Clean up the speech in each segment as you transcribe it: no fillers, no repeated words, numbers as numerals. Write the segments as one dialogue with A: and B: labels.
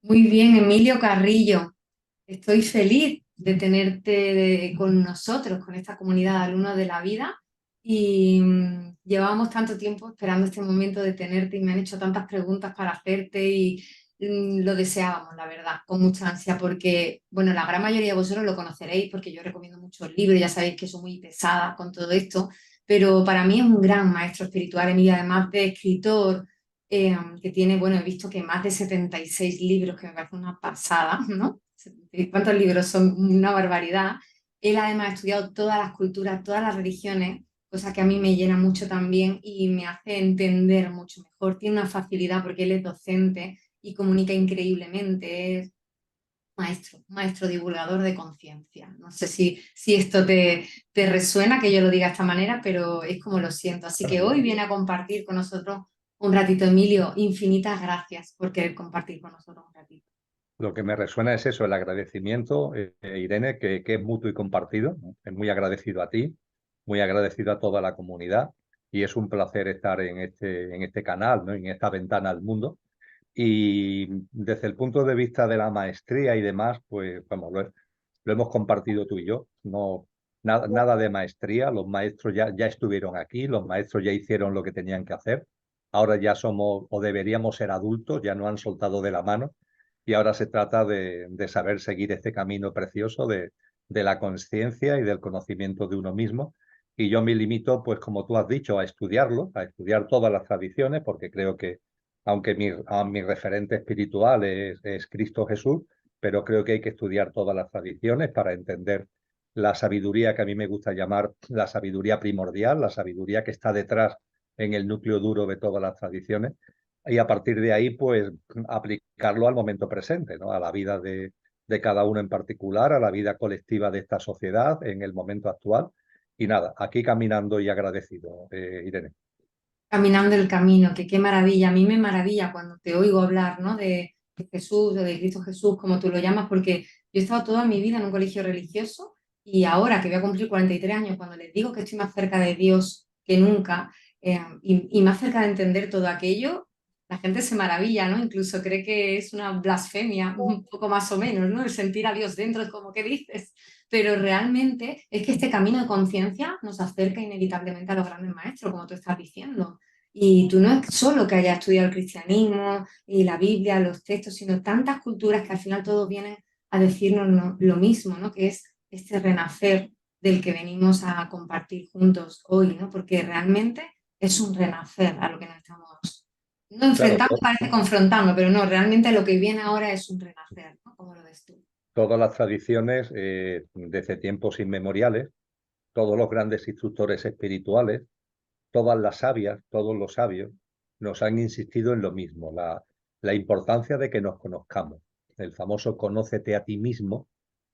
A: Muy bien, Emilio Carrillo. Estoy feliz de tenerte con nosotros, con esta comunidad de alumnos de la vida. Y llevábamos tanto tiempo esperando este momento de tenerte y me han hecho tantas preguntas para hacerte y lo deseábamos, la verdad, con mucha ansia, porque, bueno, la gran mayoría de vosotros lo conoceréis porque yo recomiendo muchos libros, ya sabéis que soy muy pesada con todo esto, pero para mí es un gran maestro espiritual, Emilio, además de escritor que tiene, bueno, he visto que más de 76 libros, que me parece una pasada, ¿no? ¿Cuántos libros son? Una barbaridad. Él además ha estudiado todas las culturas, todas las religiones, cosa que a mí me llena mucho también y me hace entender mucho mejor. Tiene una facilidad porque él es docente y comunica increíblemente. Es maestro divulgador de conciencia. No sé si esto te resuena que yo lo diga de esta manera, pero es como lo siento. Así que hoy viene a compartir con nosotros un ratito, Emilio. Infinitas gracias por querer compartir con nosotros un ratito.
B: Lo que me resuena es eso, el agradecimiento, Irene, que es mutuo y compartido. ¿No? Es muy agradecido a ti, muy agradecido a toda la comunidad y es un placer estar en este canal, ¿no? En esta ventana al mundo. Y desde el punto de vista de la maestría y demás, pues vamos, lo hemos compartido tú y yo. No, nada de maestría, los maestros ya estuvieron aquí, los maestros ya hicieron lo que tenían que hacer. Ahora ya somos o deberíamos ser adultos, ya no han soltado de la mano y ahora se trata de saber seguir este camino precioso de la conciencia y del conocimiento de uno mismo. Y yo me limito, pues como tú has dicho, a estudiarlo, a estudiar todas las tradiciones, porque creo que, aunque mi referente espiritual es Cristo Jesús, pero creo que hay que estudiar todas las tradiciones para entender la sabiduría que a mí me gusta llamar la sabiduría primordial, la sabiduría que está detrás en el núcleo duro de todas las tradiciones y a partir de ahí, pues aplicarlo al momento presente, ¿no? A la vida de cada uno en particular, a la vida colectiva de esta sociedad en el momento actual. Y nada, aquí caminando y agradecido, Irene.
A: Caminando el camino, que qué maravilla. A mí me maravilla cuando te oigo hablar, ¿no? De Jesús o de Cristo Jesús, como tú lo llamas, porque yo he estado toda mi vida en un colegio religioso y ahora que voy a cumplir 43 años, cuando les digo que estoy más cerca de Dios que nunca y más cerca de entender todo aquello, la gente se maravilla, ¿no? Incluso cree que es una blasfemia, un poco más o menos, ¿no? El sentir a Dios dentro es como, ¿qué dices? Pero realmente es que este camino de conciencia nos acerca inevitablemente a los grandes maestros, como tú estás diciendo. Y tú no es solo que hayas estudiado el cristianismo y la Biblia, los textos, sino tantas culturas que al final todos vienen a decirnos lo mismo, ¿no? Que es este renacer del que venimos a compartir juntos hoy, ¿no? Porque realmente es un renacer a lo que nos estamos, no
B: Claro,
A: enfrentando, parece confrontando, pero no, realmente lo que viene ahora es un renacer, ¿no? ¿Cómo lo ves tú?
B: todas las tradiciones, desde tiempos inmemoriales, todos los grandes instructores espirituales, todas las sabias, todos los sabios, nos han insistido en lo mismo, la importancia de que nos conozcamos. El famoso conócete a ti mismo,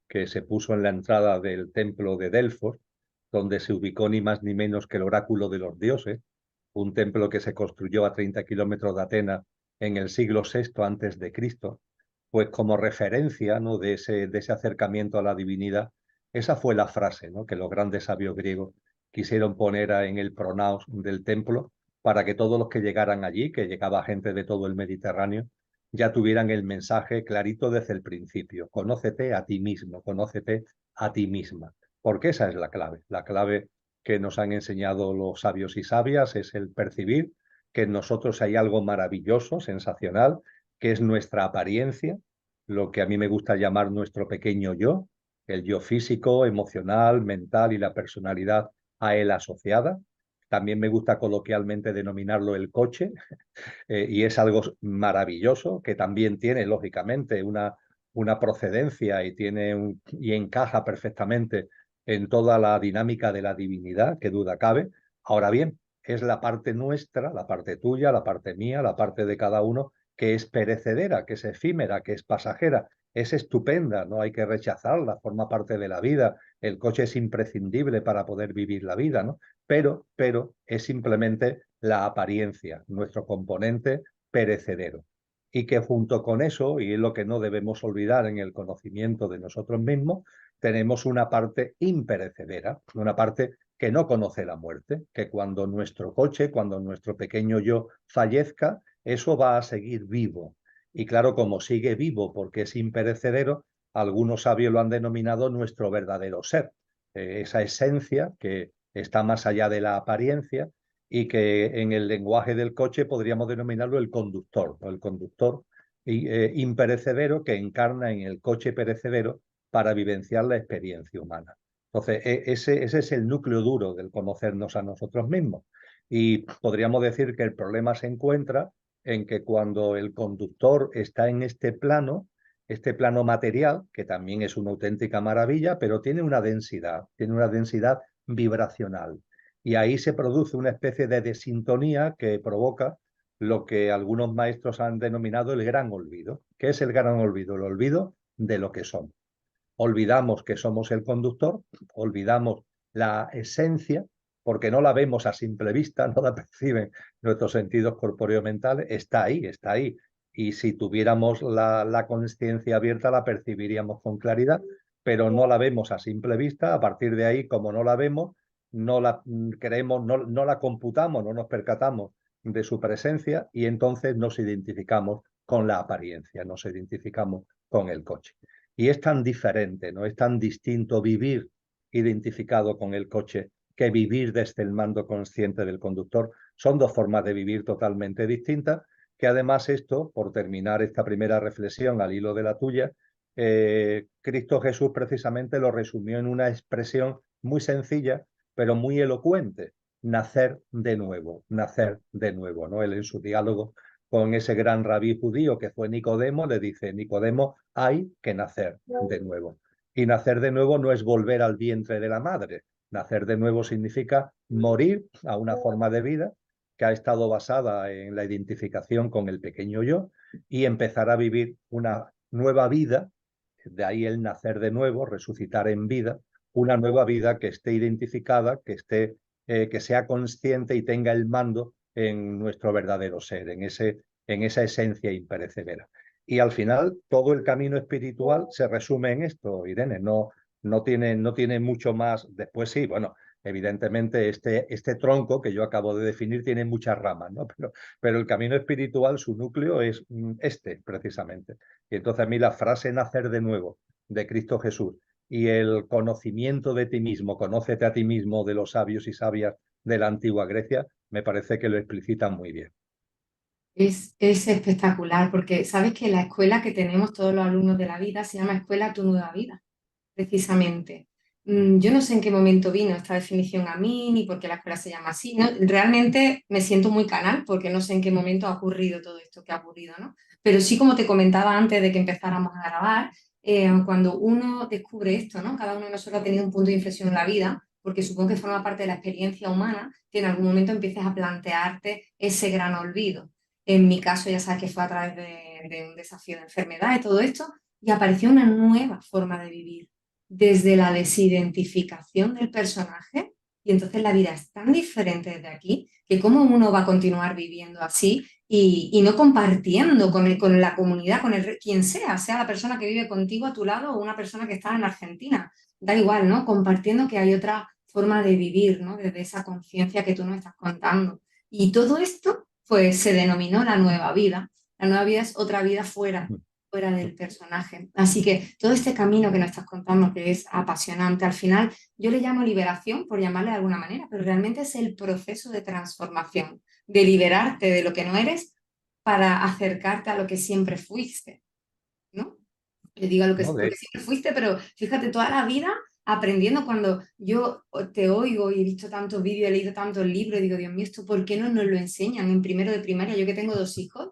B: que se puso en la entrada del templo de Delfos, donde se ubicó ni más ni menos que el oráculo de los dioses, un templo que se construyó a 30 kilómetros de Atenas en el siglo VI antes de Cristo, pues como referencia, ¿no? de ese acercamiento a la divinidad, esa fue la frase, ¿no? que los grandes sabios griegos quisieron poner en el pronaos del templo para que todos los que llegaran allí, que llegaba gente de todo el Mediterráneo, ya tuvieran el mensaje clarito desde el principio. Conócete a ti mismo, conócete a ti misma. Porque esa es la clave que nos han enseñado los sabios y sabias es el percibir que en nosotros hay algo maravilloso, sensacional, que es nuestra apariencia, lo que a mí me gusta llamar nuestro pequeño yo, el yo físico, emocional, mental y la personalidad a él asociada. También me gusta coloquialmente denominarlo el coche, y es algo maravilloso que también tiene, lógicamente, una procedencia y encaja perfectamente en toda la dinámica de la divinidad, que duda cabe. Ahora bien, es la parte nuestra, la parte tuya, la parte mía, la parte de cada uno, que es perecedera, que es efímera, que es pasajera, es estupenda, no hay que rechazarla, forma parte de la vida. El coche es imprescindible para poder vivir la vida, ¿no? Pero es simplemente la apariencia, nuestro componente perecedero. Y que junto con eso, y es lo que no debemos olvidar en el conocimiento de nosotros mismos, tenemos una parte imperecedera, una parte que no conoce la muerte, que cuando nuestro coche, cuando nuestro pequeño yo fallezca, eso va a seguir vivo. Y claro, como sigue vivo porque es imperecedero, algunos sabios lo han denominado nuestro verdadero ser, esa esencia que está más allá de la apariencia y que en el lenguaje del coche podríamos denominarlo el conductor, ¿no? El conductor imperecedero que encarna en el coche perecedero para vivenciar la experiencia humana. Entonces, ese es el núcleo duro del conocernos a nosotros mismos. Y podríamos decir que el problema se encuentra en que cuando el conductor está en este plano material, que también es una auténtica maravilla, pero tiene una densidad vibracional. Y ahí se produce una especie de desintonía que provoca lo que algunos maestros han denominado el gran olvido. ¿Qué es el gran olvido? El olvido de lo que somos. Olvidamos que somos el conductor, olvidamos la esencia, porque no la vemos a simple vista, no la perciben nuestros sentidos corpóreo-mentales, está ahí, está ahí. Y si tuviéramos la conciencia abierta, la percibiríamos con claridad, pero no la vemos a simple vista. A partir de ahí, como no la vemos, no la creemos, no la computamos, no nos percatamos de su presencia y entonces nos identificamos con la apariencia, nos identificamos con el coche. Y es tan diferente, ¿no? Es tan distinto vivir identificado con el coche que vivir desde el mando consciente del conductor. Son dos formas de vivir totalmente distintas, que además esto, por terminar esta primera reflexión al hilo de la tuya, Cristo Jesús precisamente lo resumió en una expresión muy sencilla, pero muy elocuente: nacer de nuevo, ¿no? Él en su diálogo con ese gran rabí judío que fue Nicodemo, le dice: Nicodemo, hay que nacer de nuevo. Y nacer de nuevo no es volver al vientre de la madre. Nacer de nuevo significa morir a una forma de vida que ha estado basada en la identificación con el pequeño yo y empezar a vivir una nueva vida, de ahí el nacer de nuevo, resucitar en vida, una nueva vida que esté identificada, que sea consciente y tenga el mando en nuestro verdadero ser, en esa esencia imperecedera. Y al final, todo el camino espiritual se resume en esto, Irene. No tiene mucho más. Después sí, bueno, evidentemente este tronco que yo acabo de definir tiene muchas ramas, ¿no? Pero el camino espiritual, su núcleo es este, precisamente. Y entonces a mí la frase nacer de nuevo de Cristo Jesús y el conocimiento de ti mismo, conócete a ti mismo, de los sabios y sabias de la antigua Grecia, me parece que lo explicitan muy bien.
A: Es espectacular porque sabes que la escuela que tenemos todos los alumnos de la vida se llama Escuela Tu Nueva Vida, precisamente. Yo no sé en qué momento vino esta definición a mí, ni por qué la escuela se llama así, ¿no? Realmente me siento muy canal porque no sé en qué momento ha ocurrido todo esto que ha ocurrido, ¿no? Pero sí, como te comentaba antes de que empezáramos a grabar, cuando uno descubre esto, ¿no? Cada uno de nosotros ha tenido un punto de inflexión en la vida, porque supongo que forma parte de la experiencia humana, que en algún momento empieces a plantearte ese gran olvido. En mi caso, ya sabes que fue a través de un desafío de enfermedad y todo esto, y apareció una nueva forma de vivir, desde la desidentificación del personaje, y entonces la vida es tan diferente desde aquí, que cómo uno va a continuar viviendo así y no compartiendo con la comunidad, quien sea la persona que vive contigo a tu lado o una persona que está en Argentina, da igual, ¿no? Compartiendo que hay otra forma de vivir, ¿no? Desde esa conciencia que tú nos estás contando. Y todo esto, pues, se denominó la nueva vida. La nueva vida es otra vida fuera del personaje. Así que todo este camino que nos estás contando, que es apasionante, al final yo le llamo liberación, por llamarle de alguna manera, pero realmente es el proceso de transformación, de liberarte de lo que no eres para acercarte a lo que siempre fuiste, ¿no? Le digo
B: ¿No?
A: lo que siempre fuiste, pero fíjate, toda la vida aprendiendo. Cuando yo te oigo y he visto tantos vídeos, he leído tantos libros, digo, Dios mío, ¿esto por qué no nos lo enseñan en primero de primaria? Yo que tengo 2 hijos,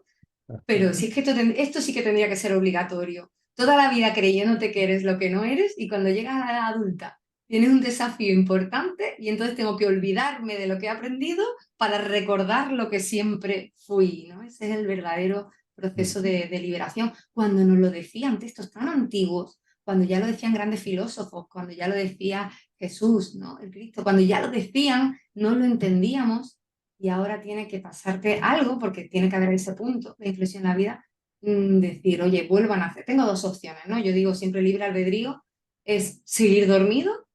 A: pero si es que esto sí que tendría que ser obligatorio. Toda la vida creyéndote que eres lo que no eres y cuando llegas a la edad adulta tienes un desafío importante y entonces tengo que olvidarme de lo que he aprendido para recordar lo que siempre fui, ¿no? Ese es el verdadero proceso de liberación. Cuando nos lo decían textos tan antiguos, cuando ya lo decían grandes filósofos, cuando ya lo decía Jesús, ¿no? El Cristo, cuando ya lo decían, no lo entendíamos y ahora tiene que pasarte algo, porque tiene que haber ese punto de inflexión en la vida, decir, oye, vuelvan a hacer. Tengo dos opciones, ¿no? Yo digo siempre libre albedrío, es seguir dormido.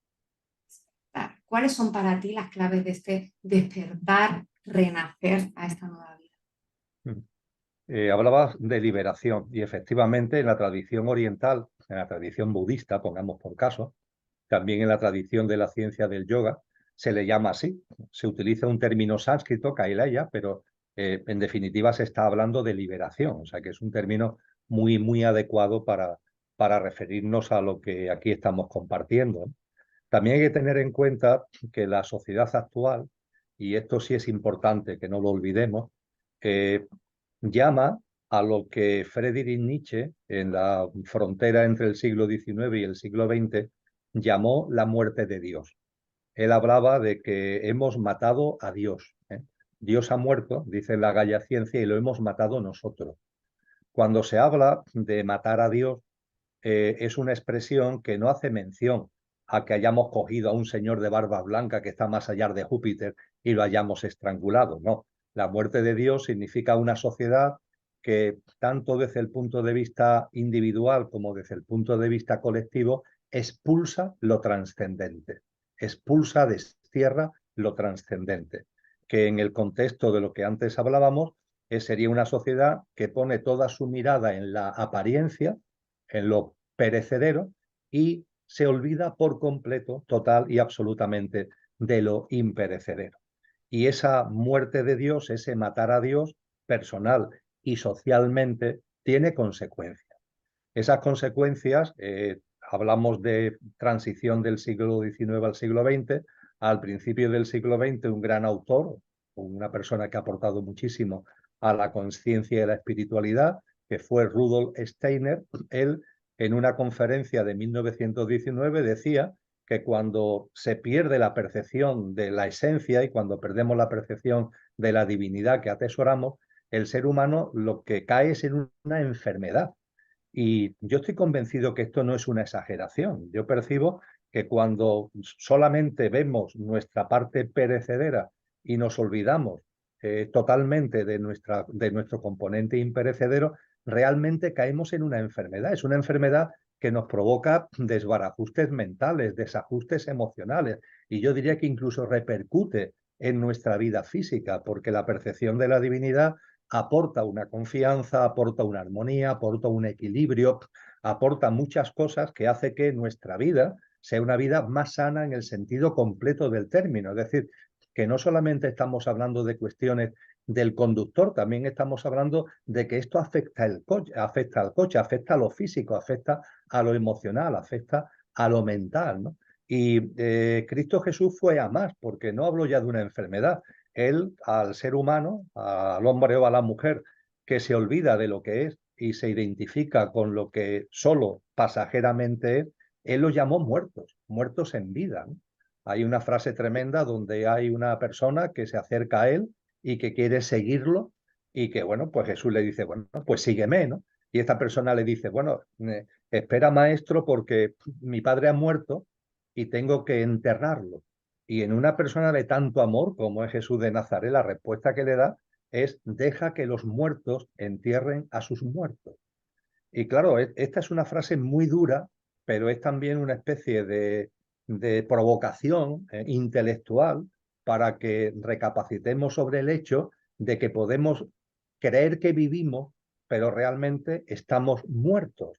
A: ¿Cuáles son para ti las claves de este despertar, renacer a esta nueva vida?
B: Hablabas de liberación y efectivamente en la tradición oriental, en la tradición budista, pongamos por caso, también en la tradición de la ciencia del yoga, se le llama así. Se utiliza un término sánscrito, kailaya, pero en definitiva se está hablando de liberación, o sea que es un término muy, muy adecuado para referirnos a lo que aquí estamos compartiendo. También hay que tener en cuenta que la sociedad actual, y esto sí es importante que no lo olvidemos, eh, llama a lo que Friedrich Nietzsche, en la frontera entre el siglo XIX y el siglo XX, llamó la muerte de Dios. Él hablaba de que hemos matado a Dios, ¿eh? Dios ha muerto, dice la Gaia Ciencia, y lo hemos matado nosotros. Cuando se habla de matar a Dios, es una expresión que no hace mención a que hayamos cogido a un señor de barba blanca que está más allá de Júpiter y lo hayamos estrangulado. No, la muerte de Dios significa una sociedad que tanto desde el punto de vista individual como desde el punto de vista colectivo expulsa lo trascendente, expulsa, destierra lo trascendente, que en el contexto de lo que antes hablábamos, sería una sociedad que pone toda su mirada en la apariencia, en lo perecedero, y se olvida por completo, total y absolutamente, de lo imperecedero. Y esa muerte de Dios, ese matar a Dios, personal y socialmente, tiene consecuencias. Esas consecuencias, hablamos de transición del siglo XIX al siglo XX, al principio del siglo XX un gran autor, una persona que ha aportado muchísimo a la conciencia y a la espiritualidad, que fue Rudolf Steiner. Él, en una conferencia de 1919, decía que cuando se pierde la percepción de la esencia y cuando perdemos la percepción de la divinidad que atesoramos, el ser humano lo que cae es en una enfermedad. Y yo estoy convencido que esto no es una exageración. Yo percibo que cuando solamente vemos nuestra parte perecedera y nos olvidamos totalmente de nuestro componente imperecedero, realmente caemos en una enfermedad. Es una enfermedad que nos provoca desbarajustes mentales, desajustes emocionales, y yo diría que incluso repercute en nuestra vida física, porque la percepción de la divinidad aporta una confianza, aporta una armonía, aporta un equilibrio, aporta muchas cosas que hace que nuestra vida sea una vida más sana en el sentido completo del término. Es decir, que no solamente estamos hablando de cuestiones del conductor, también estamos hablando de que esto afecta al coche, afecta a lo físico, afecta a lo emocional, afecta a lo mental, ¿no? Y Cristo Jesús fue a más, porque no hablo ya de una enfermedad. Él, al ser humano, al hombre o a la mujer que se olvida de lo que es y se identifica con lo que solo pasajeramente es, él los llamó muertos, muertos en vida, ¿no? Hay una frase tremenda donde hay una persona que se acerca a él y que quiere seguirlo y que, bueno, pues Jesús le dice, bueno, pues sígueme, ¿no? Y esta persona le dice, bueno, espera maestro porque mi padre ha muerto y tengo que enterrarlo. Y en una persona de tanto amor como es Jesús de Nazaret, la respuesta que le da es, deja que los muertos entierren a sus muertos. Y claro, esta es una frase muy dura, pero es también una especie de provocación intelectual para que recapacitemos sobre el hecho de que podemos creer que vivimos, pero realmente estamos muertos.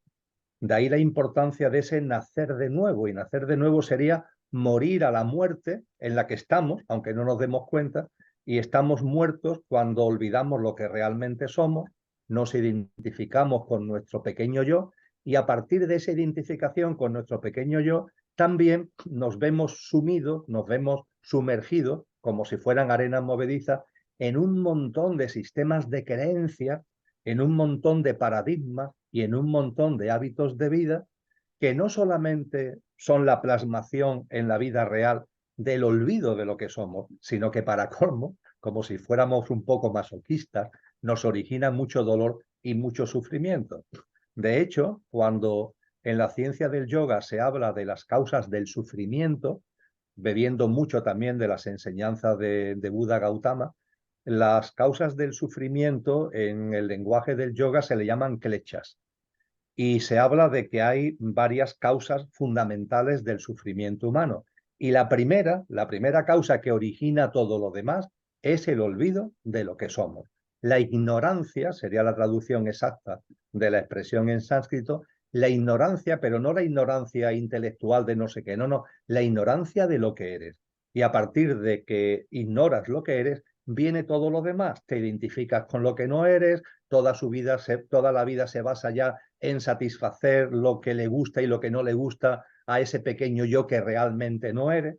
B: De ahí la importancia de ese nacer de nuevo, y nacer de nuevo sería morir a la muerte en la que estamos, aunque no nos demos cuenta, y estamos muertos cuando olvidamos lo que realmente somos, nos identificamos con nuestro pequeño yo, y a partir de esa identificación con nuestro pequeño yo, también nos vemos sumidos, nos vemos sumergidos, como si fueran arenas movedizas, en un montón de sistemas de creencias, en un montón de paradigmas y en un montón de hábitos de vida que no solamente son la plasmación en la vida real del olvido de lo que somos, sino que para colmo, como si fuéramos un poco masoquistas, nos origina mucho dolor y mucho sufrimiento. De hecho, cuando en la ciencia del yoga se habla de las causas del sufrimiento, bebiendo mucho también de las enseñanzas de Buda Gautama, las causas del sufrimiento en el lenguaje del yoga se le llaman klechas. Y se habla de que hay varias causas fundamentales del sufrimiento humano. Y la primera causa que origina todo lo demás es el olvido de lo que somos. La ignorancia, sería la traducción exacta de la expresión en sánscrito, la ignorancia, pero no la ignorancia intelectual de no sé qué, no, no, la ignorancia de lo que eres. Y a partir de que ignoras lo que eres, viene todo lo demás. Te identificas con lo que no eres, toda la vida se basa ya en satisfacer lo que le gusta y lo que no le gusta a ese pequeño yo que realmente no eres.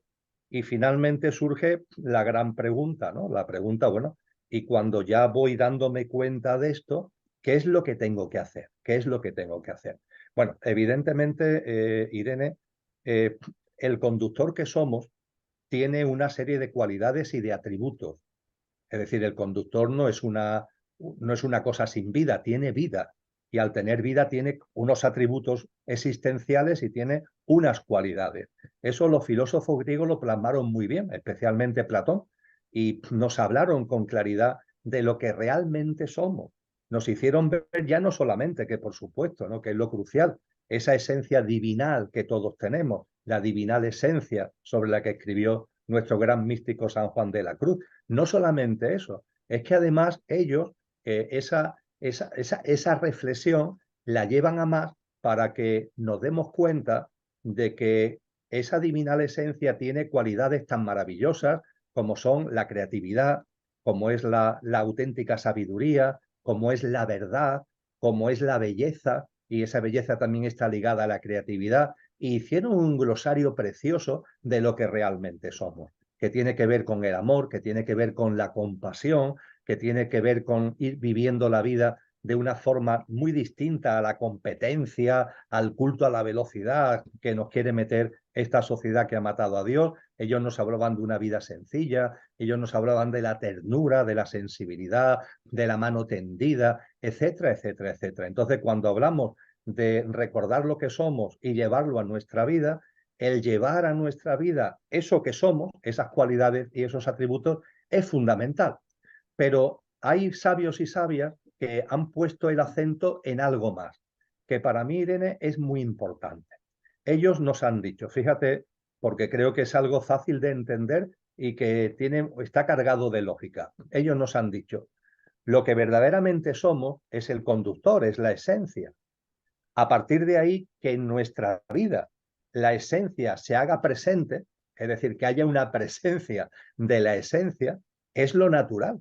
B: Y finalmente surge la gran pregunta, ¿no? La pregunta, bueno, y cuando ya voy dándome cuenta de esto, ¿qué es lo que tengo que hacer? ¿Qué es lo que tengo que hacer? Bueno, evidentemente, Irene, eh, el conductor que somos tiene una serie de cualidades y de atributos. Es decir, el conductor no es una cosa sin vida, tiene vida. Y al tener vida tiene unos atributos existenciales y tiene unas cualidades. Eso los filósofos griegos lo plasmaron muy bien, especialmente Platón, y nos hablaron con claridad de lo que realmente somos. Nos hicieron ver ya no solamente que, por supuesto, ¿no?, que es lo crucial, esa esencia divinal que todos tenemos, la divinal esencia sobre la que escribió nuestro gran místico San Juan de la Cruz. No solamente eso, es que además ellos esa reflexión la llevan a más para que nos demos cuenta de que esa divinal esencia tiene cualidades tan maravillosas como son la creatividad, como es la auténtica sabiduría, como es la verdad, como es la belleza, y esa belleza también está ligada a la creatividad, y hicieron un glosario precioso de lo que realmente somos, que tiene que ver con el amor, que tiene que ver con la compasión, que tiene que ver con ir viviendo la vida de una forma muy distinta a la competencia, al culto a la velocidad que nos quiere meter esta sociedad que ha matado a Dios. Ellos nos hablaban de una vida sencilla, ellos nos hablaban de la ternura, de la sensibilidad, de la mano tendida, etcétera, etcétera, etcétera. Entonces, cuando hablamos de recordar lo que somos y llevarlo a nuestra vida, el llevar a nuestra vida eso que somos, esas cualidades y esos atributos, es fundamental. Pero hay sabios y sabias que han puesto el acento en algo más, que para mí, Irene, es muy importante. Ellos nos han dicho, fíjate, porque creo que es algo fácil de entender y que está cargado de lógica. Ellos nos han dicho, lo que verdaderamente somos es el conductor, es la esencia. A partir de ahí, que en nuestra vida la esencia se haga presente, es decir, que haya una presencia de la esencia, es lo natural.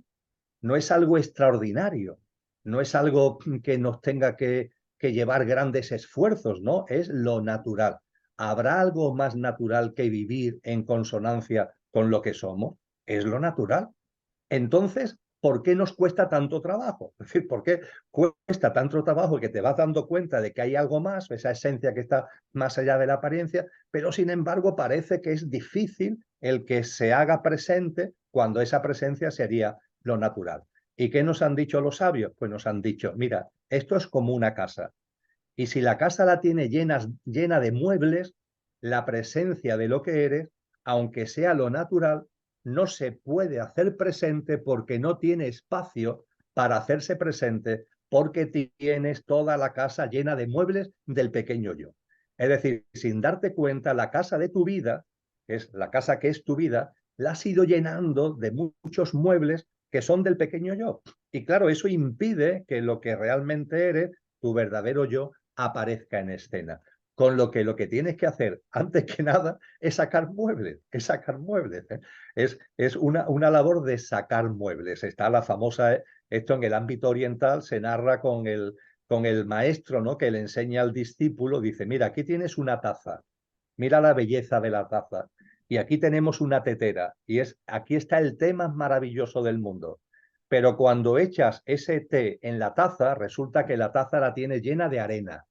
B: No es algo extraordinario, no es algo que nos tenga que llevar grandes esfuerzos, ¿no? Es lo natural. ¿Habrá algo más natural que vivir en consonancia con lo que somos? Es lo natural. Entonces, ¿por qué nos cuesta tanto trabajo? Es decir, ¿por qué cuesta tanto trabajo que te vas dando cuenta de que hay algo más, esa esencia que está más allá de la apariencia, pero sin embargo parece que es difícil el que se haga presente cuando esa presencia sería lo natural? ¿Y qué nos han dicho los sabios? Pues nos han dicho, mira, esto es como una casa. Y si la casa la tiene llena de muebles, la presencia de lo que eres, aunque sea lo natural, no se puede hacer presente porque no tiene espacio para hacerse presente porque tienes toda la casa llena de muebles del pequeño yo. Es decir, sin darte cuenta, la casa de tu vida, que es la casa que es tu vida, la has ido llenando de muchos muebles que son del pequeño yo. Y claro, eso impide que lo que realmente eres, tu verdadero yo, aparezca en escena. Con lo que tienes que hacer, antes que nada, es sacar muebles, es sacar muebles. Es una labor de sacar muebles. Está la famosa, esto en el ámbito oriental se narra con el maestro, ¿no?, que le enseña al discípulo, dice, mira, aquí tienes una taza, mira la belleza de la taza, y aquí tenemos una tetera, y aquí está el té más maravilloso del mundo. Pero cuando echas ese té en la taza, resulta que la taza la tienes llena de arena.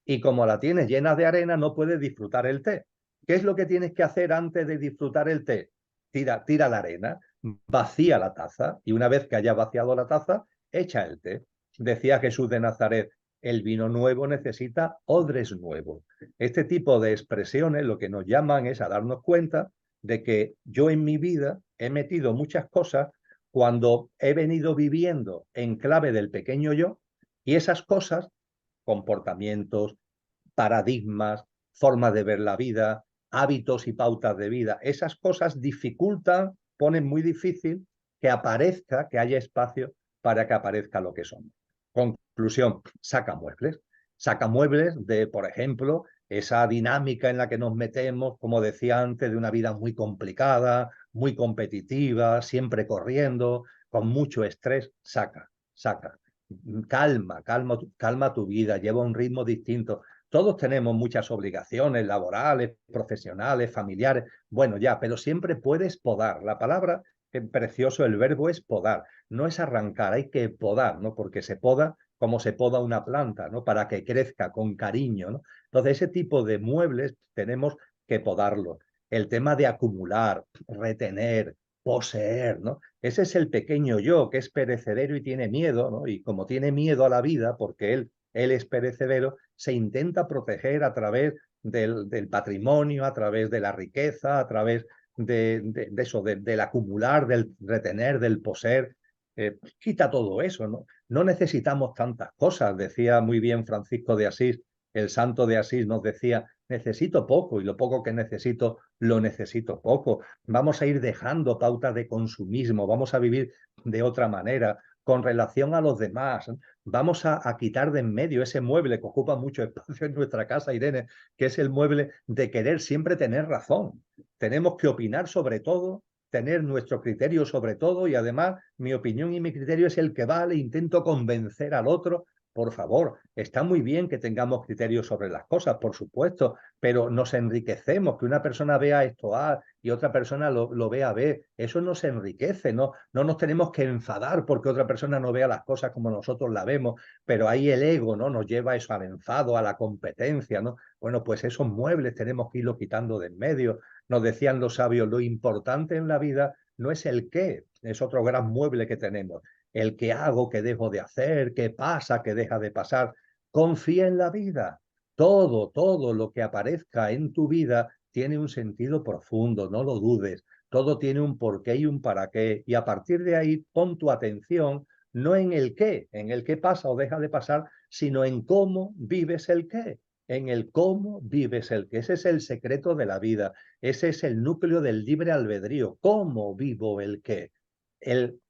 B: Y como la tienes llena de arena, no puedes disfrutar el té. ¿Qué es lo que tienes que hacer antes de disfrutar el té? Tira la arena, vacía la taza, y una vez que hayas vaciado la taza, echa el té. Decía Jesús de Nazaret, el vino nuevo necesita odres nuevos. Este tipo de expresiones lo que nos llaman es a darnos cuenta de que yo en mi vida he metido muchas cosas cuando he venido viviendo en clave del pequeño yo, y esas cosas, comportamientos, paradigmas, formas de ver la vida, hábitos y pautas de vida, esas cosas dificultan, ponen muy difícil que aparezca, que haya espacio para que aparezca lo que somos. Conclusión, saca muebles de, por ejemplo, esa dinámica en la que nos metemos, como decía antes, de una vida muy complicada, muy competitiva, siempre corriendo, con mucho estrés. Saca. Calma tu vida, lleva un ritmo distinto. Todos tenemos muchas obligaciones laborales, profesionales, familiares. Bueno, ya, pero siempre puedes podar. La palabra, qué precioso, el verbo es podar. No es arrancar, hay que podar, ¿no? Porque se poda como se poda una planta, ¿no? Para que crezca con cariño, ¿no? Entonces, ese tipo de muebles tenemos que podarlo. El tema de acumular, retener, poseer, ¿no? Ese es el pequeño yo que es perecedero y tiene miedo, ¿no? Y como tiene miedo a la vida, porque él es perecedero, se intenta proteger a través del patrimonio, a través de la riqueza, a través de eso, del acumular, del retener, del poseer. Quita todo eso, ¿no? No necesitamos tantas cosas, decía muy bien Francisco de Asís, el santo de Asís nos decía, necesito poco y lo poco que necesito, lo necesito poco. Vamos a ir dejando pautas de consumismo, vamos a vivir de otra manera, con relación a los demás. Vamos a quitar de en medio ese mueble que ocupa mucho espacio en nuestra casa, Irene, que es el mueble de querer siempre tener razón. Tenemos que opinar sobre todo, tener nuestro criterio sobre todo y además mi opinión y mi criterio es el que vale, intento convencer al otro. Por favor, está muy bien que tengamos criterios sobre las cosas, por supuesto, pero nos enriquecemos, que una persona vea esto A y otra persona lo vea B, eso nos enriquece, no nos tenemos que enfadar porque otra persona no vea las cosas como nosotros las vemos, pero ahí el ego, ¿no? Nos lleva eso al enfado, a la competencia, ¿no? Bueno, pues esos muebles tenemos que irlo quitando de en medio. Nos decían los sabios, lo importante en la vida no es el qué, es otro gran mueble que tenemos, el qué hago, qué dejo de hacer, qué pasa, qué deja de pasar. Confía en la vida. Todo lo que aparezca en tu vida tiene un sentido profundo, no lo dudes. Todo tiene un porqué y un para qué. Y a partir de ahí, pon tu atención no en el qué pasa o deja de pasar, sino en cómo vives el qué, en el cómo vives el qué. Ese es el secreto de la vida. Ese es el núcleo del libre albedrío. ¿Cómo vivo el qué?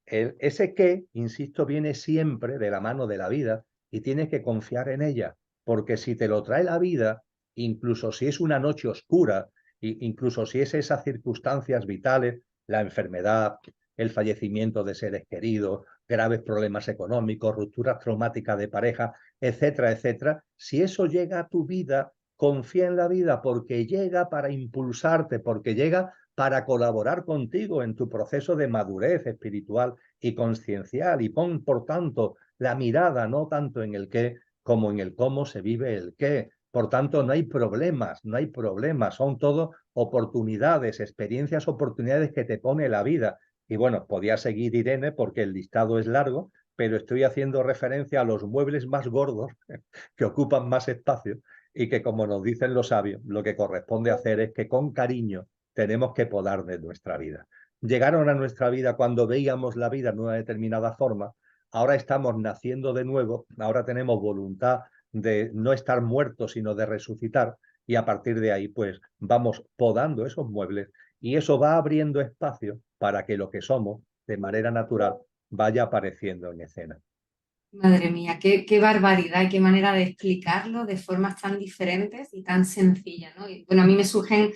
B: Ese qué, insisto, viene siempre de la mano de la vida y tienes que confiar en ella, porque si te lo trae la vida, incluso si es una noche oscura, incluso si es esas circunstancias vitales, la enfermedad, el fallecimiento de seres queridos, graves problemas económicos, rupturas traumáticas de pareja, etcétera, etcétera, si eso llega a tu vida, confía en la vida porque llega para impulsarte, porque llega para colaborar contigo en tu proceso de madurez espiritual y consciencial y pon, por tanto, la mirada no tanto en el qué como en el cómo se vive el qué. Por tanto, no hay problemas, son todo oportunidades, experiencias, oportunidades que te pone la vida. Y bueno, podía seguir Irene porque el listado es largo, pero estoy haciendo referencia a los muebles más gordos que ocupan más espacio y que, como nos dicen los sabios, lo que corresponde hacer es que con cariño tenemos que podar de nuestra vida. Llegaron a nuestra vida cuando veíamos la vida de una determinada forma, ahora estamos naciendo de nuevo, ahora tenemos voluntad de no estar muertos, sino de resucitar, y a partir de ahí, pues vamos podando esos muebles y eso va abriendo espacio para que lo que somos, de manera natural, vaya apareciendo en escena.
A: Madre mía, qué barbaridad y qué manera de explicarlo de formas tan diferentes y tan sencillas, ¿no? Y, bueno, a mí me surgen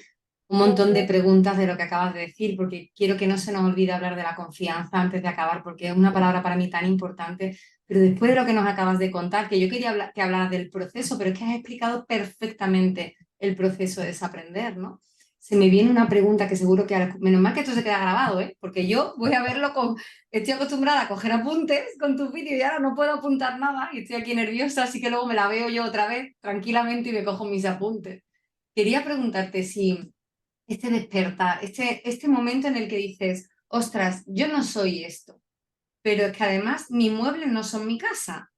A: un montón de preguntas de lo que acabas de decir, porque quiero que no se nos olvide hablar de la confianza antes de acabar, porque es una palabra para mí tan importante. Pero después de lo que nos acabas de contar, que yo quería que hablaras del proceso, pero es que has explicado perfectamente el proceso de desaprender, ¿no? Se me viene una pregunta que seguro que ahora, menos mal que esto se queda grabado, ¿eh? Porque yo voy a verlo con, estoy acostumbrada a coger apuntes con tus vídeos y ahora no puedo apuntar nada y estoy aquí nerviosa, así que luego me la veo yo otra vez tranquilamente y me cojo mis apuntes. Quería preguntarte si este despertar, este momento en el que dices, ostras, yo no soy esto, pero es que además mis muebles no son mi casa.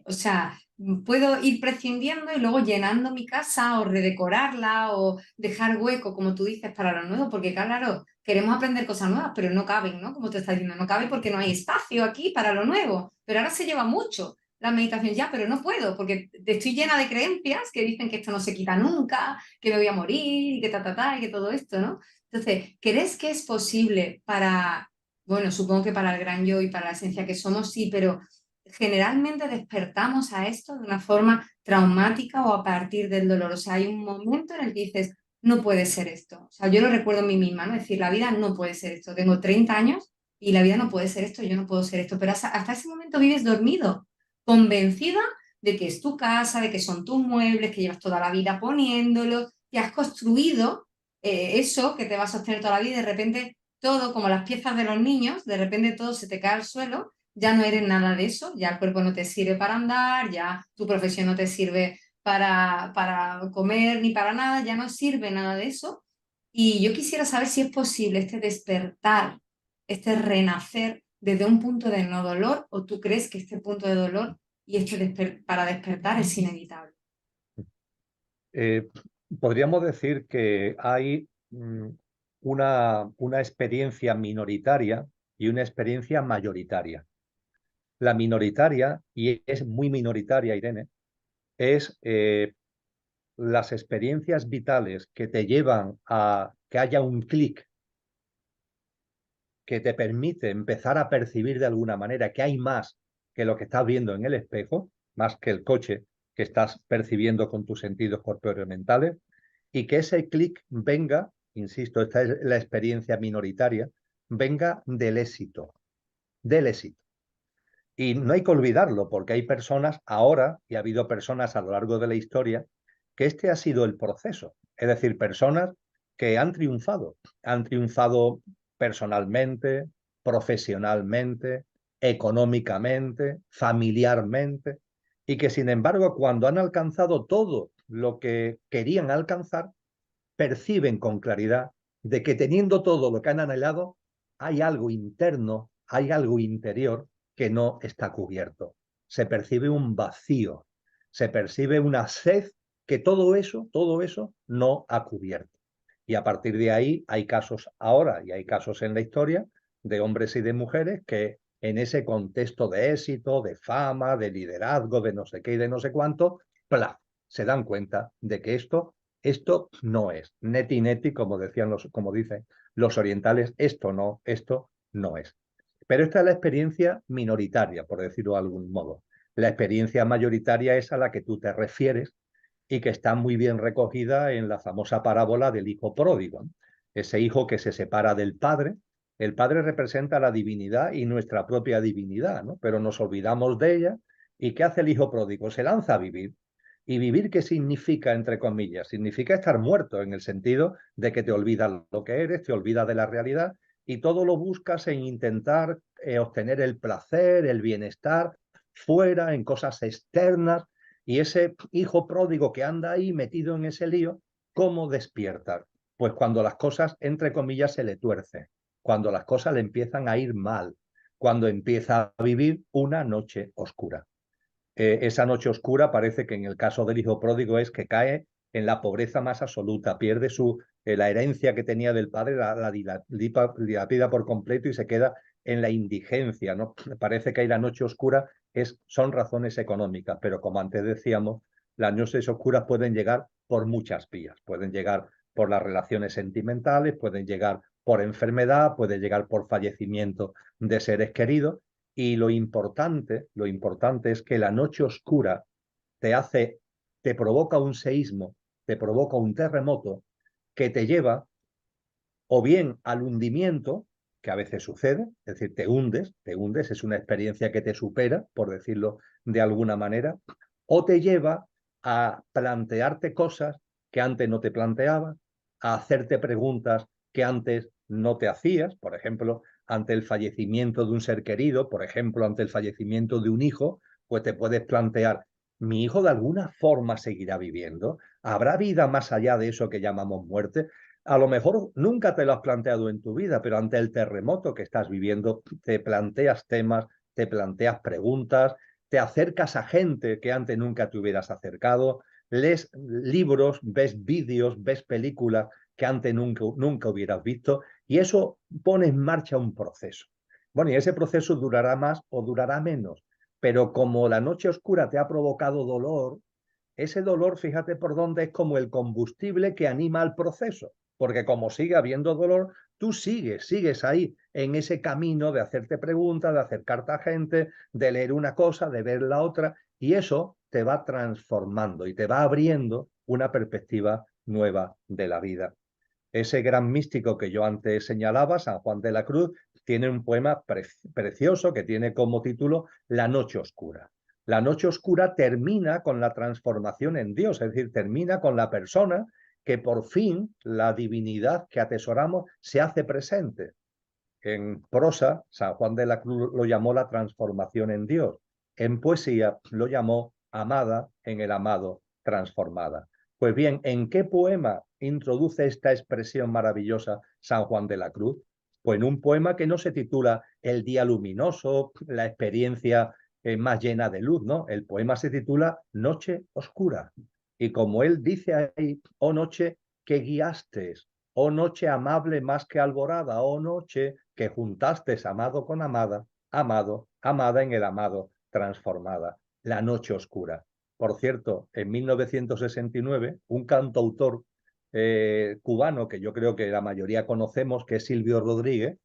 A: O sea, puedo ir prescindiendo y luego llenando mi casa o redecorarla o dejar hueco, como tú dices, para lo nuevo, porque claro, queremos aprender cosas nuevas, pero no caben, ¿no? Como te estás diciendo, no cabe porque no hay espacio aquí para lo nuevo, pero ahora se lleva mucho la meditación ya, pero no puedo, porque estoy llena de creencias que dicen que esto no se quita nunca, que me voy a morir y que y que todo esto, ¿no? Entonces, ¿crees que es posible para Bueno, supongo que para el gran yo y para la esencia que somos, sí, pero generalmente despertamos a esto de una forma traumática o a partir del dolor. O sea, hay un momento en el que dices, no puede ser esto. O sea, yo lo recuerdo en mí misma, ¿no? Es decir, la vida no puede ser esto. Tengo 30 años y la vida no puede ser esto, yo no puedo ser esto. Pero hasta ese momento vives dormido, convencida de que es tu casa, de que son tus muebles, que llevas toda la vida poniéndolos, que has construido eso que te va a sostener toda la vida y de repente todo, como las piezas de los niños, de repente todo se te cae al suelo, ya no eres nada de eso, ya el cuerpo no te sirve para andar, ya tu profesión no te sirve para comer ni para nada, ya no sirve nada de eso. Y yo quisiera saber si es posible este despertar, este renacer desde un punto de no dolor, o tú crees que este punto de dolor y para despertar es inevitable.
B: Eh, Podríamos decir que hay una experiencia minoritaria y una experiencia mayoritaria. La minoritaria, y es muy minoritaria, Irene, es las experiencias vitales que te llevan a que haya un clic que te permite empezar a percibir de alguna manera que hay más que lo que estás viendo en el espejo, más que el coche que estás percibiendo con tus sentidos corporeomentales, y que ese clic venga, insisto, esta es la experiencia minoritaria, venga del éxito, del éxito. Y no hay que olvidarlo, porque hay personas ahora, y ha habido personas a lo largo de la historia, que este ha sido el proceso. Es decir, personas que han triunfado personalmente, profesionalmente, económicamente, familiarmente, y que sin embargo, cuando han alcanzado todo lo que querían alcanzar, perciben con claridad de que teniendo todo lo que han anhelado, hay algo interno, hay algo interior que no está cubierto. Se percibe un vacío, se percibe una sed que todo eso no ha cubierto. Y a partir de ahí hay casos ahora y hay casos en la historia de hombres y de mujeres que en ese contexto de éxito, de fama, de liderazgo, de no sé qué y de no sé cuánto, ¡plaf!, se dan cuenta de que esto no es. Neti neti, como dicen los orientales, esto no es. Pero esta es la experiencia minoritaria, por decirlo de algún modo. La experiencia mayoritaria es a la que tú te refieres y que está muy bien recogida en la famosa parábola del hijo pródigo. Ese hijo que se separa del padre. El padre representa la divinidad y nuestra propia divinidad, ¿no? Pero nos olvidamos de ella. ¿Y qué hace el hijo pródigo? Se lanza a vivir. ¿Y vivir qué significa, entre comillas? Significa estar muerto, en el sentido de que te olvidas lo que eres, te olvidas de la realidad y todo lo buscas en intentar obtener el placer, el bienestar fuera, en cosas externas. Y ese hijo pródigo que anda ahí metido en ese lío, ¿cómo despierta? Pues cuando las cosas, entre comillas, se le tuercen, cuando las cosas le empiezan a ir mal, cuando empieza a vivir una noche oscura. Esa noche oscura parece que en el caso del hijo pródigo es que cae en la pobreza más absoluta, pierde la herencia que tenía del padre, la dilapida por completo y se queda en la indigencia, ¿no? Parece que hay la noche oscura, son razones económicas, pero como antes decíamos, las noches oscuras pueden llegar por muchas vías, pueden llegar por las relaciones sentimentales, pueden llegar por enfermedad, pueden llegar por fallecimiento de seres queridos, y lo importante es que la noche oscura te provoca un seísmo, te provoca un terremoto que te lleva o bien al hundimiento, que a veces sucede, es decir, te hundes, es una experiencia que te supera, por decirlo de alguna manera, o te lleva a plantearte cosas que antes no te planteabas, a hacerte preguntas que antes no te hacías, por ejemplo, ante el fallecimiento de un ser querido, por ejemplo, ante el fallecimiento de un hijo, pues te puedes plantear, ¿mi hijo de alguna forma seguirá viviendo? ¿Habrá vida más allá de eso que llamamos muerte? A lo mejor nunca te lo has planteado en tu vida, pero ante el terremoto que estás viviendo, te planteas temas, te planteas preguntas, te acercas a gente que antes nunca te hubieras acercado, lees libros, ves vídeos, ves películas que antes nunca hubieras visto, y eso pone en marcha un proceso. Bueno, y ese proceso durará más o durará menos, pero como la noche oscura te ha provocado dolor, ese dolor, fíjate por dónde, es como el combustible que anima al proceso, porque como sigue habiendo dolor, tú sigues ahí en ese camino de hacerte preguntas, de acercarte a gente, de leer una cosa, de ver la otra, y eso te va transformando y te va abriendo una perspectiva nueva de la vida. Ese gran místico que yo antes señalaba, San Juan de la Cruz, tiene un poema precioso que tiene como título La noche oscura. La noche oscura termina con la transformación en Dios, es decir, termina con la persona que por fin la divinidad que atesoramos se hace presente. En prosa, San Juan de la Cruz lo llamó la transformación en Dios. En poesía lo llamó amada en el amado transformada. Pues bien, ¿en qué poema introduce esta expresión maravillosa San Juan de la Cruz? Pues en un poema que no se titula El día luminoso, la experiencia más llena de luz, ¿no? El poema se titula Noche oscura. Y como él dice ahí, oh noche que guiaste, oh noche amable más que alborada, oh noche que juntaste amado con amada, amado, amada en el amado, transformada, la noche oscura. Por cierto, en 1969, un cantautor cubano que yo creo que la mayoría conocemos, que es Silvio Rodríguez,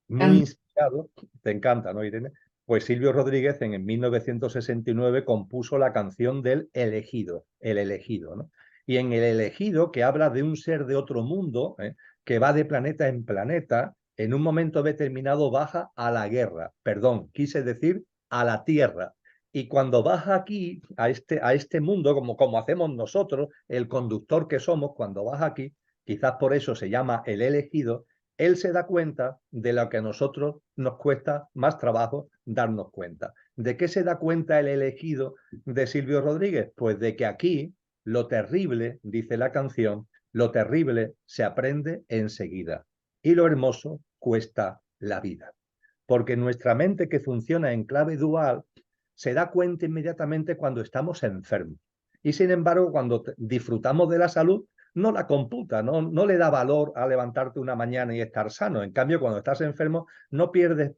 B: muy inspirado, te encanta, ¿no, Irene? Pues Silvio Rodríguez en 1969 compuso la canción del elegido, el elegido, ¿no? Y en el elegido, que habla de un ser de otro mundo, que va de planeta en planeta, en un momento determinado baja a la guerra, perdón, quise decir a la tierra. Y cuando baja aquí, a este mundo, como hacemos nosotros, el conductor que somos, cuando baja aquí, quizás por eso se llama el elegido, él se da cuenta de lo que a nosotros nos cuesta más trabajo darnos cuenta. ¿De qué se da cuenta el elegido de Silvio Rodríguez? Pues de que aquí lo terrible, dice la canción, lo terrible se aprende enseguida y lo hermoso cuesta la vida. Porque nuestra mente, que funciona en clave dual, se da cuenta inmediatamente cuando estamos enfermos. Y sin embargo, cuando disfrutamos de la salud, no la computa, no le da valor a levantarte una mañana y estar sano. En cambio, cuando estás enfermo, no pierdes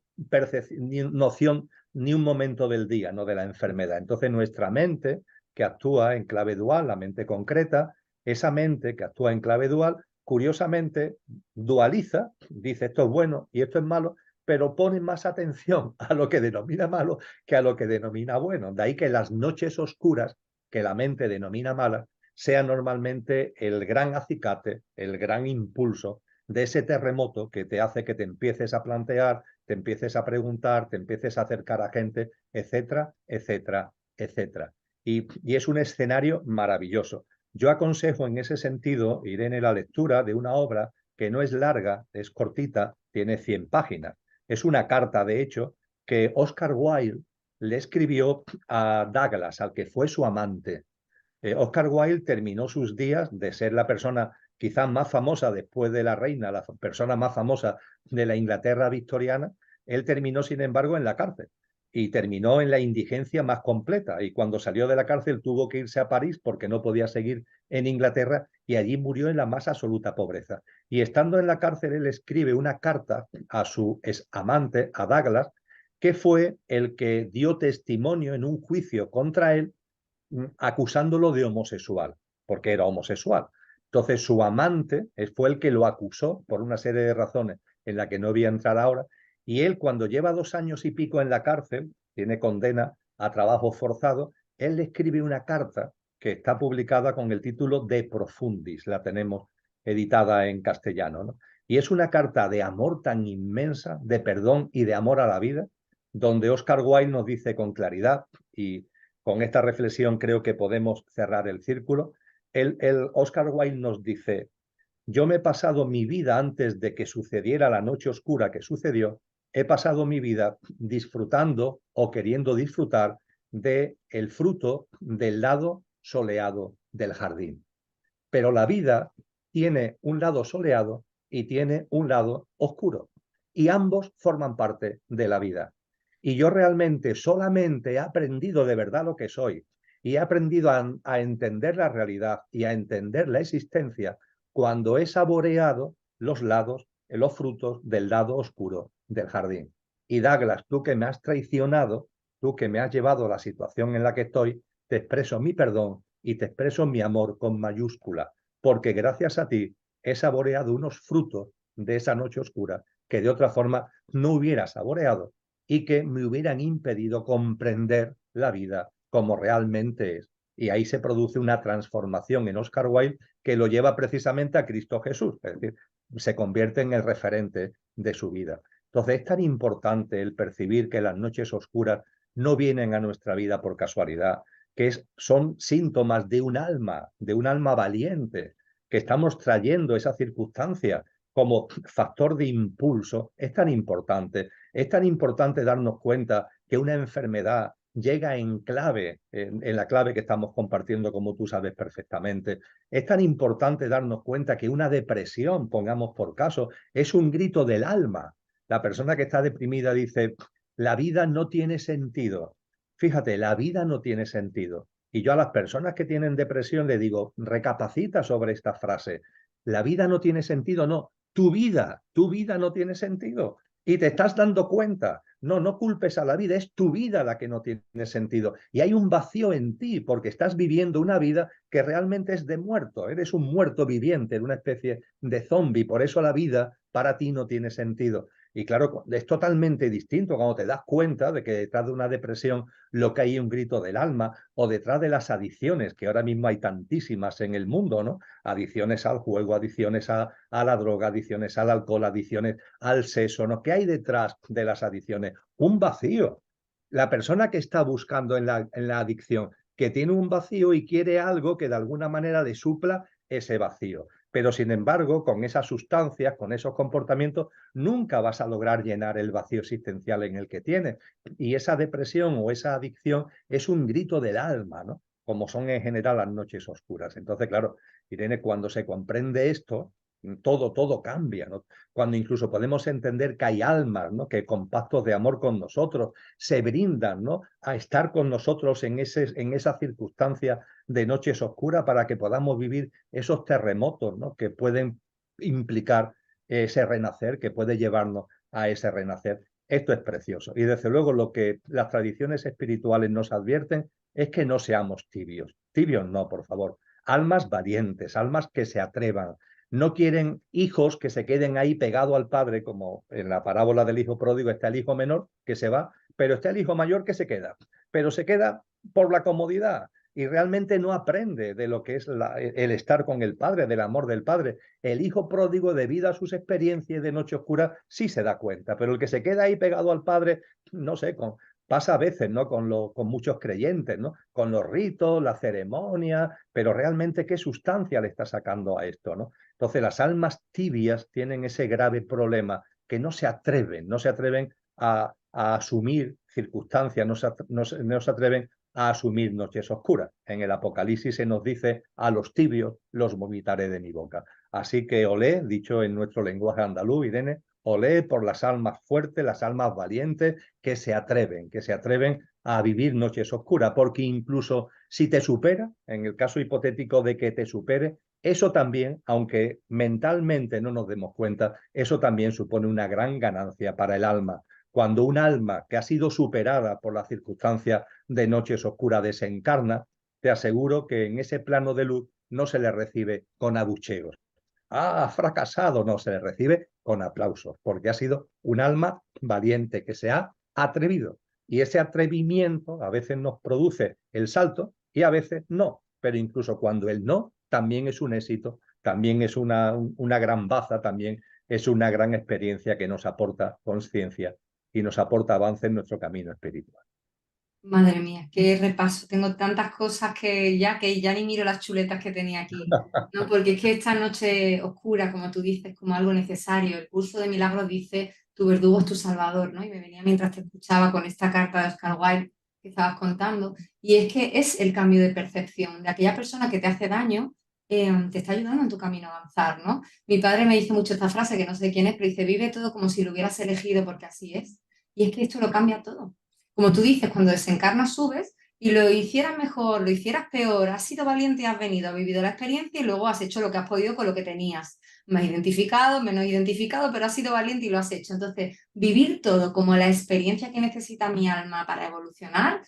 B: ni noción ni un momento del día, no de la enfermedad. Entonces, nuestra mente, que actúa en clave dual, la mente concreta, esa mente que actúa en clave dual, curiosamente dualiza, dice esto es bueno y esto es malo, pero pone más atención a lo que denomina malo que a lo que denomina bueno. De ahí que las noches oscuras, que la mente denomina malas, sea normalmente el gran acicate, el gran impulso de ese terremoto que te hace que te empieces a plantear, te empieces a preguntar, te empieces a acercar a gente, etcétera, etcétera, etcétera. Y es un escenario maravilloso. Yo aconsejo en ese sentido, Irene, la lectura de una obra que no es larga, es cortita, tiene 100 páginas. Es una carta, de hecho, que Oscar Wilde le escribió a Douglas, al que fue su amante. Oscar Wilde terminó sus días de ser la persona quizás más famosa después de la reina, la persona más famosa de la Inglaterra victoriana. Él terminó, sin embargo, en la cárcel y terminó en la indigencia más completa. Y cuando salió de la cárcel tuvo que irse a París porque no podía seguir en Inglaterra y allí murió en la más absoluta pobreza. Y estando en la cárcel, él escribe una carta a su amante, a Douglas, que fue el que dio testimonio en un juicio contra él acusándolo de homosexual, porque era homosexual. Entonces su amante fue el que lo acusó por una serie de razones en la que no voy a entrar ahora, y él cuando lleva 2 años y pico en la cárcel, tiene condena a trabajo forzado, él le escribe una carta que está publicada con el título De Profundis, la tenemos editada en castellano, ¿no? Y es una carta de amor tan inmensa, de perdón y de amor a la vida, donde Oscar Wilde nos dice con claridad, y con esta reflexión creo que podemos cerrar el círculo. El Oscar Wilde nos dice, yo me he pasado mi vida antes de que sucediera la noche oscura que sucedió, he pasado mi vida disfrutando o queriendo disfrutar de el fruto del lado soleado del jardín. Pero la vida tiene un lado soleado y tiene un lado oscuro, y ambos forman parte de la vida. Y yo realmente solamente he aprendido de verdad lo que soy y he aprendido a entender la realidad y a entender la existencia cuando he saboreado los lados, los frutos del lado oscuro del jardín. Y Douglas, tú que me has traicionado, tú que me has llevado a la situación en la que estoy, te expreso mi perdón y te expreso mi amor con mayúscula, porque gracias a ti he saboreado unos frutos de esa noche oscura que de otra forma no hubiera saboreado y que me hubieran impedido comprender la vida como realmente es. Y ahí se produce una transformación en Oscar Wilde que lo lleva precisamente a Cristo Jesús, es decir, se convierte en el referente de su vida. Entonces es tan importante el percibir que las noches oscuras no vienen a nuestra vida por casualidad, que son síntomas de un alma valiente, que estamos trayendo esa circunstancia como factor de impulso. Es tan importante darnos cuenta que una enfermedad llega en clave, en la clave que estamos compartiendo, como tú sabes perfectamente. Es tan importante darnos cuenta que una depresión, pongamos por caso, es un grito del alma. La persona que está deprimida dice, la vida no tiene sentido. Fíjate, la vida no tiene sentido. Y yo a las personas que tienen depresión le digo, recapacita sobre esta frase. La vida no tiene sentido, no. Tu vida no tiene sentido. Y te estás dando cuenta. No, no culpes a la vida, es tu vida la que no tiene sentido. Y hay un vacío en ti porque estás viviendo una vida que realmente es de muerto. Eres un muerto viviente, de una especie de zombie. Por eso la vida para ti no tiene sentido. Y claro, es totalmente distinto cuando te das cuenta de que detrás de una depresión lo que hay es un grito del alma, o detrás de las adicciones, que ahora mismo hay tantísimas en el mundo, ¿no? Adicciones al juego, adicciones a la droga, adicciones al alcohol, adicciones al sexo, ¿no? ¿Qué hay detrás de las adicciones? Un vacío. La persona que está buscando en la adicción, que tiene un vacío y quiere algo que de alguna manera le supla ese vacío. Pero sin embargo, con esas sustancias, con esos comportamientos, nunca vas a lograr llenar el vacío existencial en el que tienes. Y esa depresión o esa adicción es un grito del alma, ¿no? Como son en general las noches oscuras. Entonces, claro, Irene, cuando se comprende esto, todo cambia, ¿no? Cuando incluso podemos entender que hay almas, ¿no? Que con pactos de amor con nosotros se brindan, ¿no? A estar con nosotros en esa circunstancia de noches oscuras para que podamos vivir esos terremotos, ¿no? Que pueden implicar ese renacer, que puede llevarnos a ese renacer. Esto es precioso. Y desde luego lo que las tradiciones espirituales nos advierten es que no seamos tibios. Tibios no, por favor. Almas valientes, almas que se atrevan. No quieren hijos que se queden ahí pegado al padre, como en la parábola del hijo pródigo está el hijo menor que se va, pero está el hijo mayor que se queda. Pero se queda por la comodidad y realmente no aprende de lo que es el estar con el padre, del amor del padre. El hijo pródigo, debido a sus experiencias de noche oscura, sí se da cuenta, pero el que se queda ahí pegado al padre, no sé, pasa a veces, ¿no? Con muchos creyentes, ¿no? Con los ritos, la ceremonia, pero realmente qué sustancia le está sacando a esto, ¿no? Entonces las almas tibias tienen ese grave problema que no se atreven a asumir circunstancias, no se atreven a asumir noches oscuras. En el Apocalipsis se nos dice, a los tibios los vomitaré de mi boca. Así que olé, dicho en nuestro lenguaje andaluz, Irene, olé por las almas fuertes, las almas valientes que se atreven a vivir noches oscuras, porque incluso si te supera, en el caso hipotético de que te supere, eso también, aunque mentalmente no nos demos cuenta, eso también supone una gran ganancia para el alma. Cuando un alma que ha sido superada por las circunstancias de noches oscuras desencarna, te aseguro que en ese plano de luz no se le recibe con abucheos. Ha fracasado, no, se le recibe con aplausos, porque ha sido un alma valiente que se ha atrevido. Y ese atrevimiento a veces nos produce el salto y a veces no. Pero incluso cuando el no también es un éxito, también es una gran baza, también es una gran experiencia que nos aporta conciencia y nos aporta avance en nuestro camino espiritual.
A: Madre mía, qué repaso. Tengo tantas cosas que ya ni miro las chuletas que tenía aquí, ¿no? Porque es que esta noche oscura, como tú dices, como algo necesario. El curso de milagros dice, tu verdugo es tu salvador, ¿no? Y me venía mientras te escuchaba con esta carta de Oscar Wilde que estabas contando. Y es que es el cambio de percepción de aquella persona que te hace daño, te está ayudando en tu camino a avanzar, ¿no? Mi padre me dice mucho esta frase, que no sé de quién es, pero dice, vive todo como si lo hubieras elegido porque así es. Y es que esto lo cambia todo. Como tú dices, cuando desencarnas subes y lo hicieras mejor, lo hicieras peor, has sido valiente y has venido, has vivido la experiencia y luego has hecho lo que has podido con lo que tenías. Más identificado, menos identificado, pero has sido valiente y lo has hecho. Entonces, vivir todo como la experiencia que necesita mi alma para evolucionar,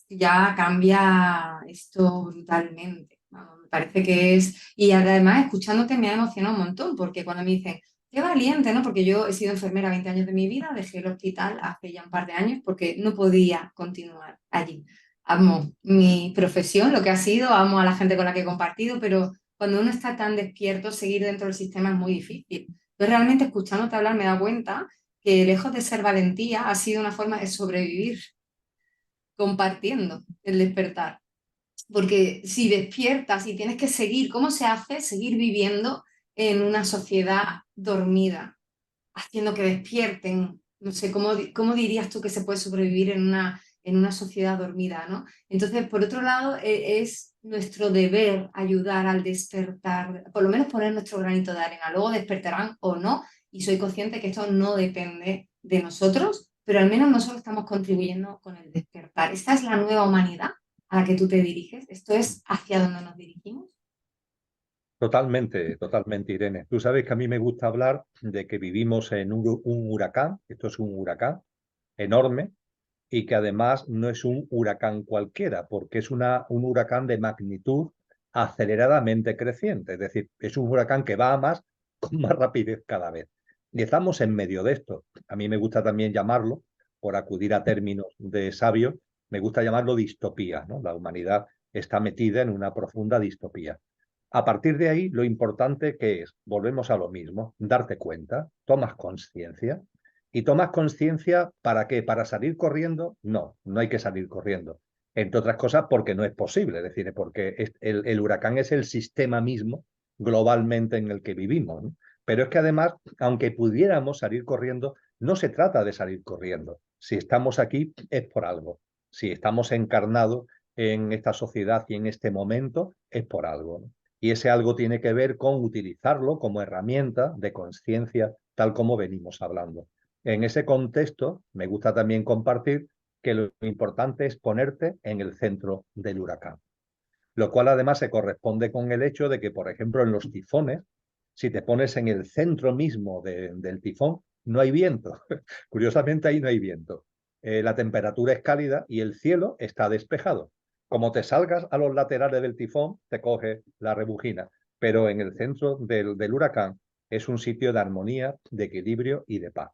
A: ya cambia esto brutalmente. Vamos, me parece que es... Y además, escuchándote me ha emocionado un montón, porque cuando me dicen, Qué valiente, ¿no? Porque yo he sido enfermera 20 años de mi vida, dejé el hospital hace ya un par de años porque no podía continuar allí. Amo mi profesión, lo que ha sido, amo a la gente con la que he compartido, pero cuando uno está tan despierto, seguir dentro del sistema es muy difícil. Entonces, realmente escuchándote hablar me he dado cuenta que lejos de ser valentía, ha sido una forma de sobrevivir, compartiendo el despertar. Porque si despiertas y tienes que seguir, ¿cómo se hace seguir viviendo en una sociedad dormida, haciendo que despierten? No sé, ¿cómo dirías tú que se puede sobrevivir en una sociedad dormida, ¿no? Entonces, por otro lado, es nuestro deber ayudar al despertar, por lo menos poner nuestro granito de arena. Luego despertarán o no, y soy consciente que esto no depende de nosotros, pero al menos nosotros estamos contribuyendo con el despertar. Esta es la nueva humanidad a la que tú te diriges. Esto es hacia donde nos dirigimos.
B: Totalmente, totalmente, Irene. Tú sabes que a mí me gusta hablar de que vivimos en un huracán, esto es un huracán enorme, y que además no es un huracán cualquiera, porque es un huracán de magnitud aceleradamente creciente, es decir, es un huracán que va a más con más rapidez cada vez. Y estamos en medio de esto. A mí me gusta también llamarlo, por acudir a términos de sabios, me gusta llamarlo distopía, ¿no? La humanidad está metida en una profunda distopía. A partir de ahí, lo importante que es, volvemos a lo mismo, darte cuenta, tomas conciencia. ¿Y tomas conciencia para qué? ¿Para salir corriendo? No, no hay que salir corriendo. Entre otras cosas, porque no es posible, es decir, porque el huracán es el sistema mismo globalmente en el que vivimos, ¿no? Pero es que además, aunque pudiéramos salir corriendo, no se trata de salir corriendo. Si estamos aquí es por algo. Si estamos encarnados en esta sociedad y en este momento es por algo, ¿no? Y ese algo tiene que ver con utilizarlo como herramienta de conciencia, tal como venimos hablando. En ese contexto, me gusta también compartir que lo importante es ponerte en el centro del huracán, lo cual además se corresponde con el hecho de que, por ejemplo, en los tifones, si te pones en el centro mismo del tifón, no hay viento. Curiosamente, ahí no hay viento. La temperatura es cálida y el cielo está despejado. Como te salgas a los laterales del tifón, te coge la rebujina. Pero en el centro del huracán es un sitio de armonía, de equilibrio y de paz.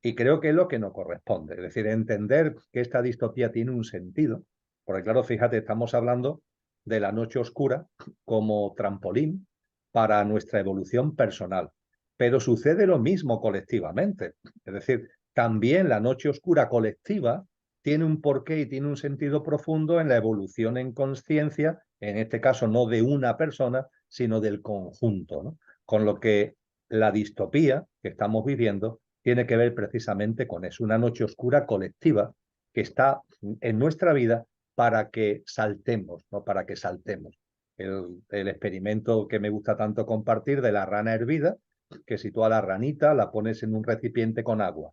B: Y creo que es lo que nos corresponde, es decir, entender que esta distopía tiene un sentido, porque claro, fíjate, estamos hablando de la noche oscura como trampolín para nuestra evolución personal, pero sucede lo mismo colectivamente, es decir, también la noche oscura colectiva tiene un porqué y tiene un sentido profundo en la evolución en conciencia, en este caso no de una persona, sino del conjunto, ¿no? Con lo que la distopía que estamos viviendo tiene que ver precisamente con eso, una noche oscura colectiva que está en nuestra vida para que saltemos, ¿no? Para que saltemos. El experimento que me gusta tanto compartir de la rana hervida, que si tú a la ranita la pones en un recipiente con agua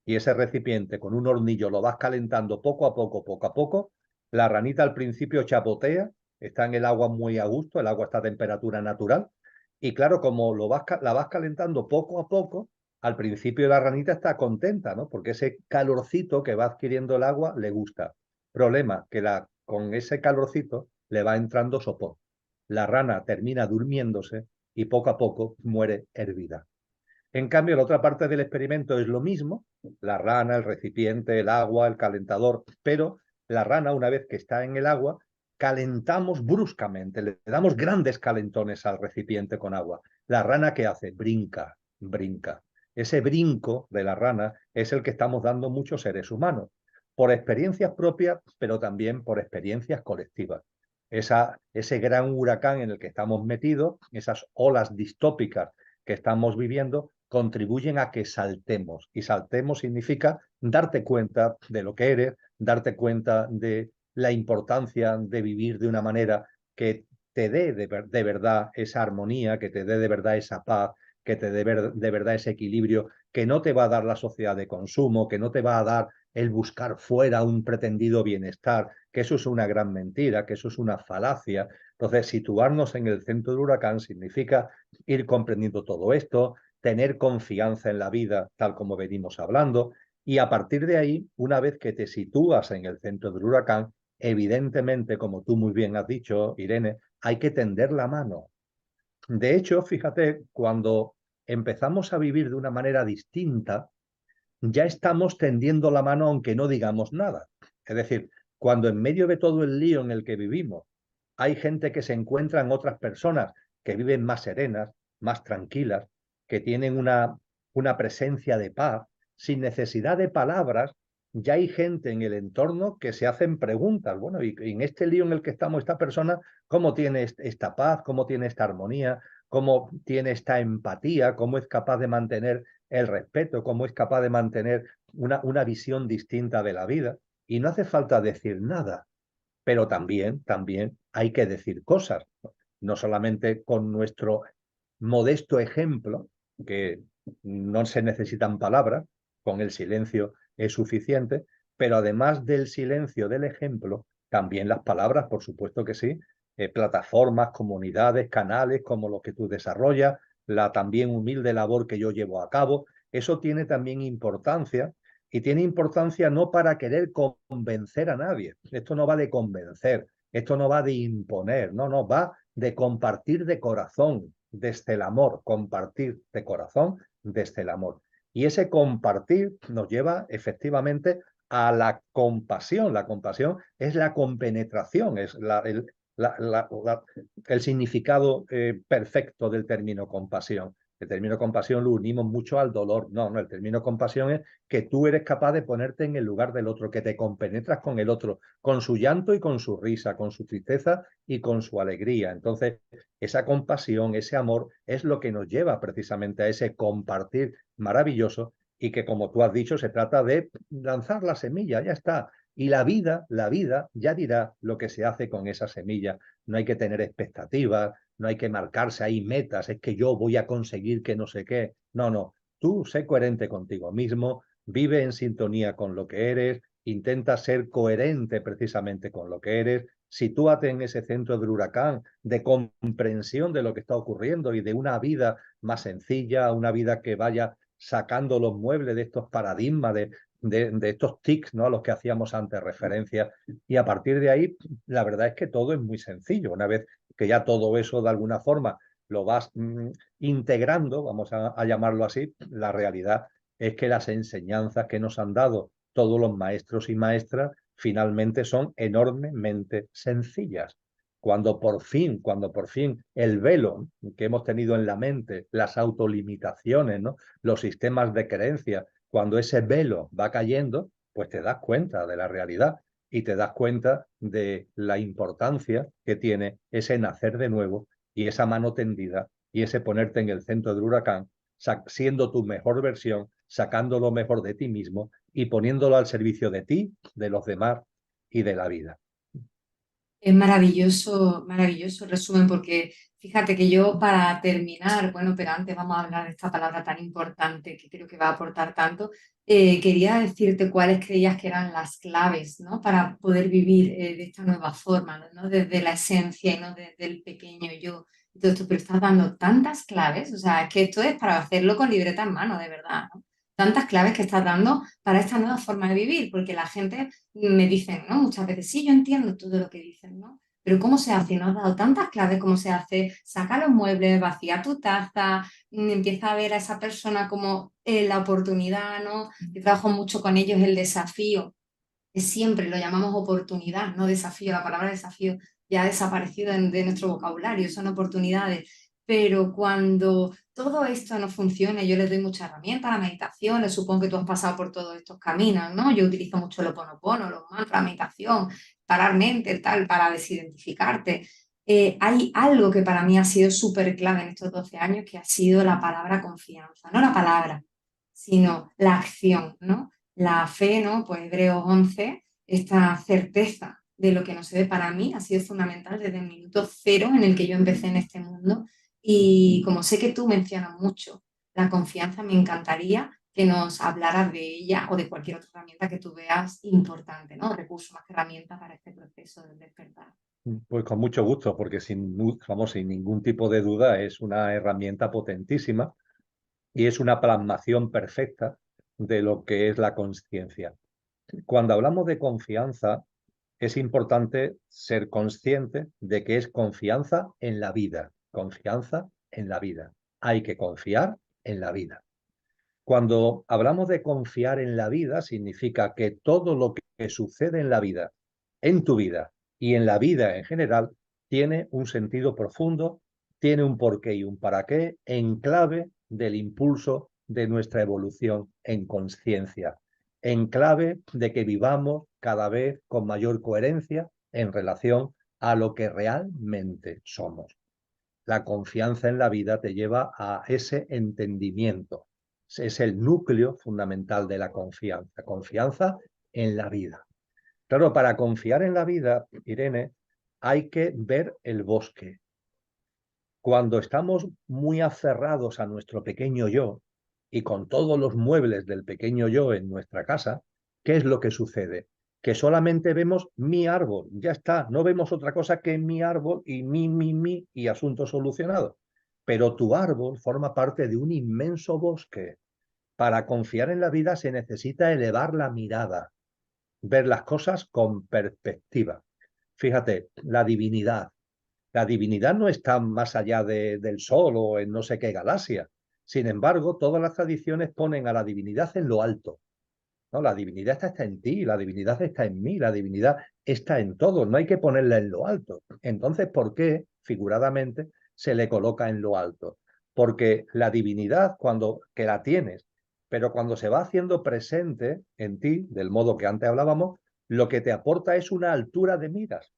B: y ese recipiente con un hornillo lo vas calentando poco a poco, la ranita al principio chapotea, está en el agua muy a gusto, el agua está a temperatura natural, y claro, como la vas calentando poco a poco, al principio la ranita está contenta, ¿no? Porque ese calorcito que va adquiriendo el agua le gusta. Problema, que con ese calorcito le va entrando sopor. La rana termina durmiéndose y poco a poco muere hervida. En cambio, la otra parte del experimento es lo mismo, la rana, el recipiente, el agua, el calentador, pero la rana, una vez que está en el agua, calentamos bruscamente, le damos grandes calentones al recipiente con agua. La rana, ¿qué hace? Brinca, brinca. Ese brinco de la rana es el que estamos dando muchos seres humanos, por experiencias propias, pero también por experiencias colectivas. Ese gran huracán en el que estamos metidos, esas olas distópicas que estamos viviendo, contribuyen a que saltemos. Y saltemos significa darte cuenta de lo que eres, darte cuenta de la importancia de vivir de una manera que te dé de verdad esa armonía, que te dé de verdad esa paz, que te dé de verdad ese equilibrio, que no te va a dar la sociedad de consumo, que no te va a dar el buscar fuera un pretendido bienestar, que eso es una gran mentira, que eso es una falacia. Entonces, situarnos en el centro del huracán significa ir comprendiendo todo esto, tener confianza en la vida, tal como venimos hablando, y a partir de ahí, una vez que te sitúas en el centro del huracán, evidentemente, como tú muy bien has dicho, Irene, hay que tender la mano. De hecho, fíjate, cuando empezamos a vivir de una manera distinta, ya estamos tendiendo la mano aunque no digamos nada. Es decir, cuando en medio de todo el lío en el que vivimos hay gente que se encuentra en otras personas que viven más serenas, más tranquilas, que tienen una presencia de paz, sin necesidad de palabras, ya hay gente en el entorno que se hacen preguntas. Bueno, y en este lío en el que estamos, esta persona, ¿cómo tiene esta paz? ¿Cómo tiene esta armonía? ¿Cómo tiene esta empatía? ¿Cómo es capaz de mantener el respeto? ¿Cómo es capaz de mantener una visión distinta de la vida? Y no hace falta decir nada, pero también hay que decir cosas, no solamente con nuestro modesto ejemplo, que no se necesitan palabras, con el silencio es suficiente, pero además del silencio del ejemplo, también las palabras, por supuesto que sí, plataformas, comunidades, canales como los que tú desarrollas, la también humilde labor que yo llevo a cabo, eso tiene también importancia y tiene importancia no para querer convencer a nadie. Esto no va de convencer, esto no va de imponer, no, va de compartir de corazón, desde el amor, compartir de corazón, desde el amor. Y ese compartir nos lleva efectivamente a la compasión. La compasión es la compenetración, es el significado perfecto del término compasión. El término compasión lo unimos mucho al dolor. No, el término compasión es que tú eres capaz de ponerte en el lugar del otro, que te compenetras con el otro, con su llanto y con su risa, con su tristeza y con su alegría. Entonces, esa compasión, ese amor, es lo que nos lleva precisamente a ese compartir maravilloso y que, como tú has dicho, se trata de lanzar la semilla, ya está. Y la vida ya dirá lo que se hace con esa semilla. No hay que tener expectativas, no hay que marcarse ahí metas, es que yo voy a conseguir que no sé qué. No, tú sé coherente contigo mismo, vive en sintonía con lo que eres, intenta ser coherente precisamente con lo que eres, sitúate en ese centro del huracán de comprensión de lo que está ocurriendo y de una vida más sencilla, una vida que vaya sacando los muebles de estos paradigmas, de estos tics, ¿no?, a los que hacíamos antes referencia. Y a partir de ahí, la verdad es que todo es muy sencillo. Una vez que ya todo eso de alguna forma lo vas integrando, vamos a llamarlo así, la realidad es que las enseñanzas que nos han dado todos los maestros y maestras finalmente son enormemente sencillas. Cuando por fin el velo que hemos tenido en la mente, las autolimitaciones, ¿no?, los sistemas de creencia, cuando ese velo va cayendo, pues te das cuenta de la realidad y te das cuenta de la importancia que tiene ese nacer de nuevo y esa mano tendida y ese ponerte en el centro del huracán, siendo tu mejor versión, sacando lo mejor de ti mismo y poniéndolo al servicio de ti, de los demás y de la vida.
A: Es maravilloso, maravilloso resumen, porque fíjate que yo para terminar, bueno, pero antes vamos a hablar de esta palabra tan importante que creo que va a aportar tanto, quería decirte cuáles creías que eran las claves, ¿no?, para poder vivir de esta nueva forma, ¿no?, desde la esencia y no desde el pequeño yo. Y todo esto, pero estás dando tantas claves, o sea, es que esto es para hacerlo con libreta en mano, de verdad, ¿no? Tantas claves que estás dando para esta nueva forma de vivir, porque la gente me dicen, ¿no?, muchas veces, sí, yo entiendo todo lo que dicen, ¿no? Pero ¿cómo se hace? No has dado tantas claves, ¿cómo se hace? Saca los muebles, vacía tu taza, empieza a ver a esa persona como la oportunidad, ¿no? Yo trabajo mucho con ellos el desafío, que siempre lo llamamos oportunidad, no desafío. La palabra desafío ya ha desaparecido de nuestro vocabulario, son oportunidades. Pero cuando todo esto no funciona, yo les doy mucha herramienta, la meditación, les supongo que tú has pasado por todos estos caminos, ¿no? Yo utilizo mucho el Ho'oponopono, los mantras, la meditación, parar mente, tal, para desidentificarte. Hay algo que para mí ha sido súper clave en estos 12 años, que ha sido la palabra confianza. No la palabra, sino la acción, ¿no? La fe, ¿no? Pues Hebreos 11, esta certeza de lo que no se ve, para mí ha sido fundamental desde el minuto cero en el que yo empecé en este mundo. Y como sé que tú mencionas mucho la confianza, me encantaría que nos hablaras de ella o de cualquier otra herramienta que tú veas importante, ¿no? Recurso más que herramienta para este proceso de despertar.
B: Pues con mucho gusto, porque sin ningún tipo de duda es una herramienta potentísima y es una plasmación perfecta de lo que es la conciencia. Cuando hablamos de confianza, es importante ser consciente de que es confianza en la vida, confianza en la vida. Hay que confiar en la vida. Cuando hablamos de confiar en la vida, significa que todo lo que sucede en la vida, en tu vida y en la vida en general, tiene un sentido profundo, tiene un porqué y un para qué en clave del impulso de nuestra evolución en conciencia, en clave de que vivamos cada vez con mayor coherencia en relación a lo que realmente somos. La confianza en la vida te lleva a ese entendimiento. Es el núcleo fundamental de la confianza. Confianza en la vida. Claro, para confiar en la vida, Irene, hay que ver el bosque. Cuando estamos muy aferrados a nuestro pequeño yo y con todos los muebles del pequeño yo en nuestra casa, ¿qué es lo que sucede? Que solamente vemos mi árbol, ya está, no vemos otra cosa que mi árbol y mi y asunto solucionado. Pero tu árbol forma parte de un inmenso bosque. Para confiar en la vida se necesita elevar la mirada, ver las cosas con perspectiva. Fíjate, la divinidad no está más allá del sol o en no sé qué galaxia. Sin embargo, todas las tradiciones ponen a la divinidad en lo alto. No, la divinidad está en ti, la divinidad está en mí, la divinidad está en todo. No hay que ponerla en lo alto. Entonces, ¿por qué, figuradamente, se le coloca en lo alto? Porque la divinidad, cuando que la tienes, pero cuando se va haciendo presente en ti, del modo que antes hablábamos, lo que te aporta es una altura de miras.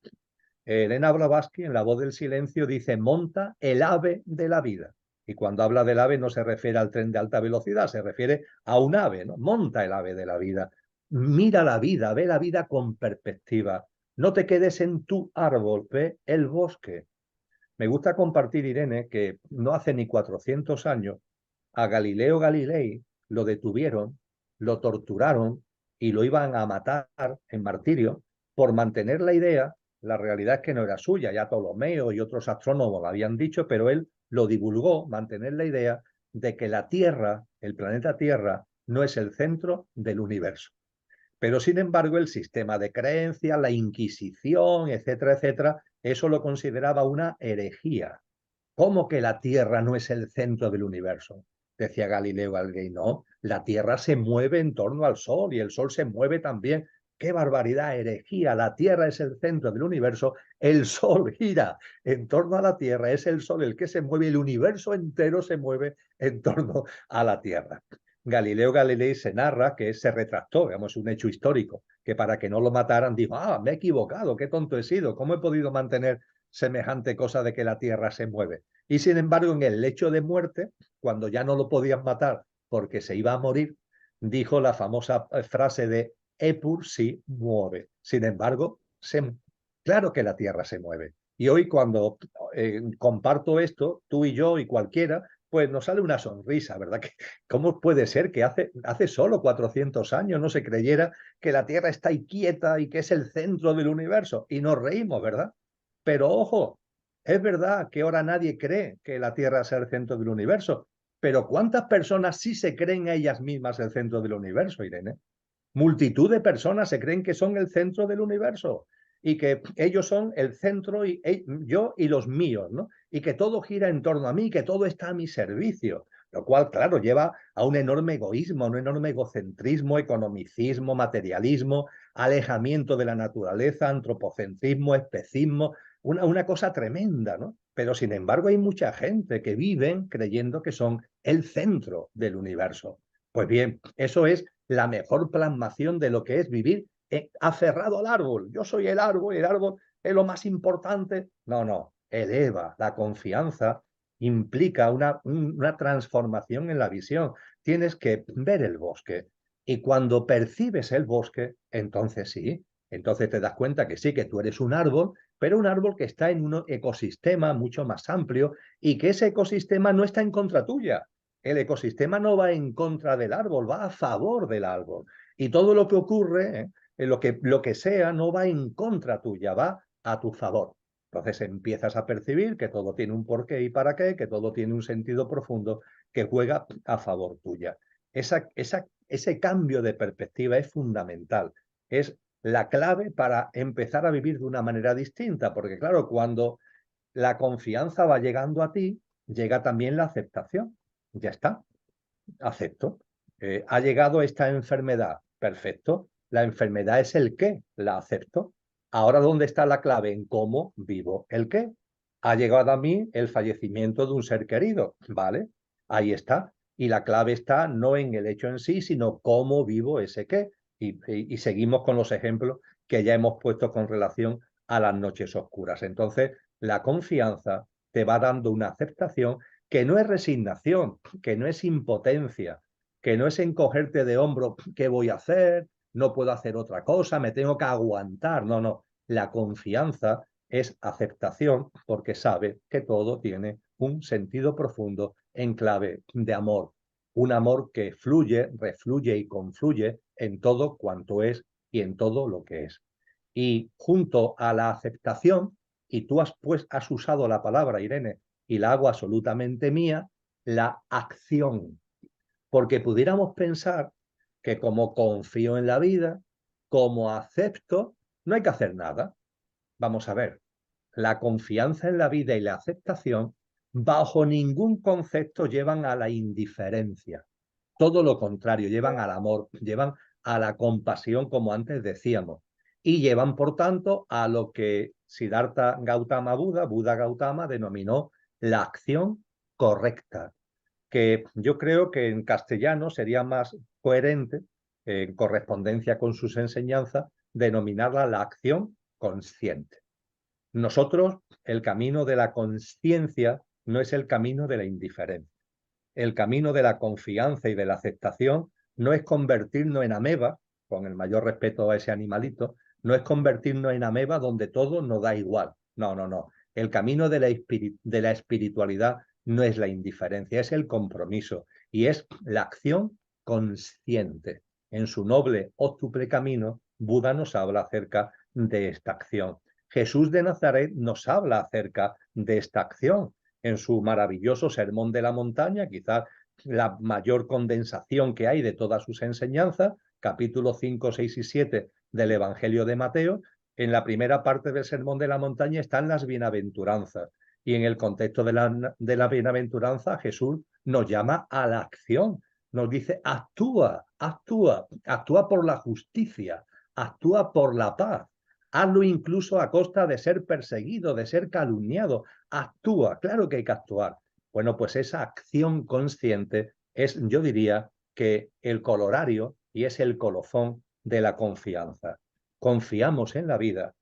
B: Elena Blavatsky, en La voz del silencio, dice, monta el ave de la vida. Y cuando habla del ave no se refiere al tren de alta velocidad, se refiere a un ave, ¿no? Monta el ave de la vida. Mira la vida, ve la vida con perspectiva. No te quedes en tu árbol, ve el bosque. Me gusta compartir, Irene, que no hace ni 400 años a Galileo Galilei lo detuvieron, lo torturaron y lo iban a matar en martirio por mantener la idea. La realidad es que no era suya, ya Ptolomeo y otros astrónomos lo habían dicho, pero él lo divulgó, mantener la idea de que la Tierra, el planeta Tierra, no es el centro del universo. Pero sin embargo, el sistema de creencias, la Inquisición, etcétera, etcétera, eso lo consideraba una herejía. ¿Cómo que la Tierra no es el centro del universo? Decía Galileo Galilei, no, la Tierra se mueve en torno al Sol y el Sol se mueve también. ¡Qué barbaridad, herejía! La Tierra es el centro del universo, el Sol gira en torno a la Tierra, es el Sol el que se mueve, el universo entero se mueve en torno a la Tierra. Galileo Galilei se narra que se retractó, digamos, un hecho histórico, que para que no lo mataran dijo, me he equivocado, qué tonto he sido, ¿cómo he podido mantener semejante cosa de que la Tierra se mueve? Y sin embargo, en el lecho de muerte, cuando ya no lo podían matar porque se iba a morir, dijo la famosa frase de Epur si muove. Sin embargo, claro que la Tierra se mueve. Y hoy cuando comparto esto, tú y yo y cualquiera, pues nos sale una sonrisa, ¿verdad? ¿Cómo puede ser que hace solo 400 años no se creyera que la Tierra está ahí quieta y que es el centro del universo? Y nos reímos, ¿verdad? Pero ojo, es verdad que ahora nadie cree que la Tierra sea el centro del universo, pero ¿cuántas personas sí se creen a ellas mismas el centro del universo, Irene? Multitud de personas se creen que son el centro del universo y que ellos son el centro y yo y los míos, ¿no? Y que todo gira en torno a mí, que todo está a mi servicio, lo cual, claro, lleva a un enorme egoísmo, a un enorme egocentrismo, economicismo, materialismo, alejamiento de la naturaleza, antropocentrismo, especismo, una cosa tremenda, ¿no? Pero sin embargo hay mucha gente que viven creyendo que son el centro del universo. Pues bien, eso es la mejor plasmación de lo que es vivir aferrado al árbol. Yo soy el árbol es lo más importante. No, no, eleva la confianza, implica una transformación en la visión. Tienes que ver el bosque y cuando percibes el bosque, entonces sí, entonces te das cuenta que sí, que tú eres un árbol, pero un árbol que está en un ecosistema mucho más amplio y que ese ecosistema no está en contra tuya. El ecosistema no va en contra del árbol, va a favor del árbol. Y todo lo que ocurre, lo que sea, no va en contra tuya, va a tu favor. Entonces empiezas a percibir que todo tiene un porqué y para qué, que todo tiene un sentido profundo que juega a favor tuya. Ese cambio de perspectiva es fundamental. Es la clave para empezar a vivir de una manera distinta, porque claro, cuando la confianza va llegando a ti, llega también la aceptación. Ya está. acepto. Ha llegado esta enfermedad, perfecto. La enfermedad es el qué, la acepto. Ahora, ¿dónde está la clave? En cómo vivo el qué. Ha llegado a mí el fallecimiento de un ser querido, ¿vale? Ahí está. Y la clave está no en el hecho en sí, sino cómo vivo ese qué. Y seguimos con los ejemplos que ya hemos puesto con relación a las noches oscuras. Entonces, la confianza te va dando una aceptación que no es resignación, que no es impotencia, que no es encogerte de hombro, ¿qué voy a hacer? No puedo hacer otra cosa, me tengo que aguantar. No, no. La confianza es aceptación porque sabe que todo tiene un sentido profundo en clave de amor. Un amor que fluye, refluye y confluye en todo cuanto es y en todo lo que es. Y junto a la aceptación, y tú has usado la palabra, Irene, y la hago absolutamente mía, la acción. Porque pudiéramos pensar que como confío en la vida, como acepto, no hay que hacer nada. Vamos a ver, la confianza en la vida y la aceptación bajo ningún concepto llevan a la indiferencia. Todo lo contrario, llevan al amor, llevan a la compasión, como antes decíamos, y llevan, por tanto, a lo que Siddhartha Gautama Buda, Buda Gautama, denominó la acción correcta, que yo creo que en castellano sería más coherente, en correspondencia con sus enseñanzas, denominarla la acción consciente. Nosotros, el camino de la conciencia no es el camino de la indiferencia. El camino de la confianza y de la aceptación no es convertirnos en ameba, con el mayor respeto a ese animalito, no es convertirnos en ameba donde todo nos da igual. No, no, no. El camino de la espiritualidad no es la indiferencia, es el compromiso y es la acción consciente. En su noble óctuple camino, Buda nos habla acerca de esta acción. Jesús de Nazaret nos habla acerca de esta acción en su maravilloso Sermón de la Montaña, quizás la mayor condensación que hay de todas sus enseñanzas, capítulos 5, 6 y 7 del Evangelio de Mateo. En la primera parte del Sermón de la Montaña están las bienaventuranzas. Y en el contexto de la bienaventuranza, Jesús nos llama a la acción. Nos dice, actúa, actúa, actúa por la justicia, actúa por la paz. Hazlo incluso a costa de ser perseguido, de ser calumniado. Actúa, claro que hay que actuar. Bueno, pues esa acción consciente es, yo diría, que el colorario y es el colofón de la confianza. Confiamos en la vida,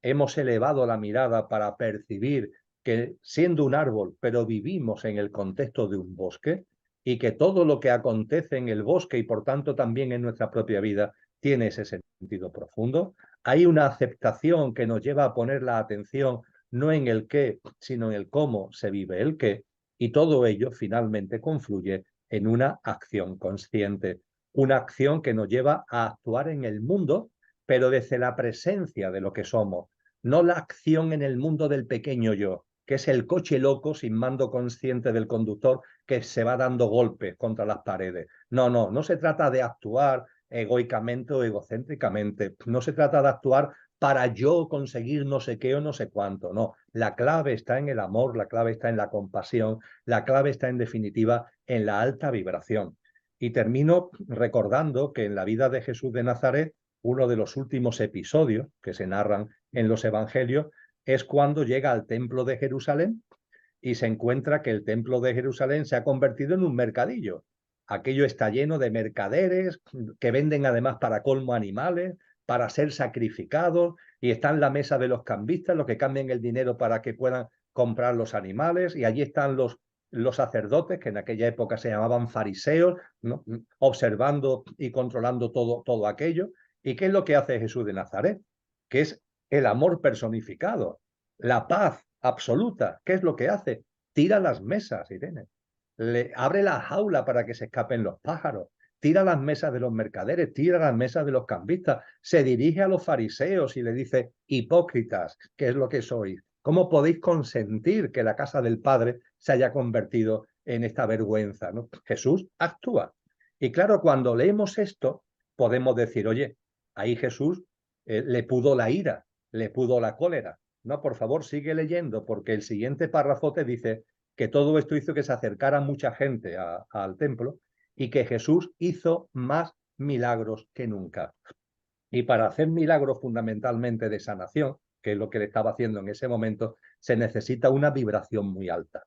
B: hemos elevado la mirada para percibir que siendo un árbol, pero vivimos en el contexto de un bosque y que todo lo que acontece en el bosque y por tanto también en nuestra propia vida tiene ese sentido profundo. Hay una aceptación que nos lleva a poner la atención no en el qué, sino en el cómo se vive el qué, y todo ello finalmente confluye en una acción consciente, una acción que nos lleva a actuar en el mundo, pero desde la presencia de lo que somos, no la acción en el mundo del pequeño yo, que es el coche loco sin mando consciente del conductor que se va dando golpes contra las paredes. No, no, no se trata de actuar egoicamente o egocéntricamente, no se trata de actuar para yo conseguir no sé qué o no sé cuánto, no. La clave está en el amor, la clave está en la compasión, la clave está en definitiva en la alta vibración. Y termino recordando que en la vida de Jesús de Nazaret, uno de los últimos episodios que se narran en los evangelios es cuando llega al templo de Jerusalén y se encuentra que el templo de Jerusalén se ha convertido en un mercadillo. Aquello está lleno de mercaderes que venden además para colmo animales, para ser sacrificados, y está en la mesa de los cambistas, los que cambian el dinero para que puedan comprar los animales, y allí están los sacerdotes, que en aquella época se llamaban fariseos, ¿no? Observando y controlando todo aquello. ¿Y qué es lo que hace Jesús de Nazaret? Que es el amor personificado, la paz absoluta. ¿Qué es lo que hace? Tira las mesas, Irene. Le abre la jaula para que se escapen los pájaros. Tira las mesas de los mercaderes, tira las mesas de los cambistas. Se dirige a los fariseos y le dice, hipócritas, ¿qué es lo que sois? ¿Cómo podéis consentir que la casa del Padre se haya convertido en esta vergüenza? ¿No? Jesús actúa. Y claro, cuando leemos esto, podemos decir, oye, ahí Jesús le pudo la ira, le pudo la cólera. No, por favor, sigue leyendo, porque el siguiente párrafo te dice que todo esto hizo que se acercara mucha gente al templo y que Jesús hizo más milagros que nunca. Y para hacer milagros fundamentalmente de sanación, que es lo que le estaba haciendo en ese momento, se necesita una vibración muy alta.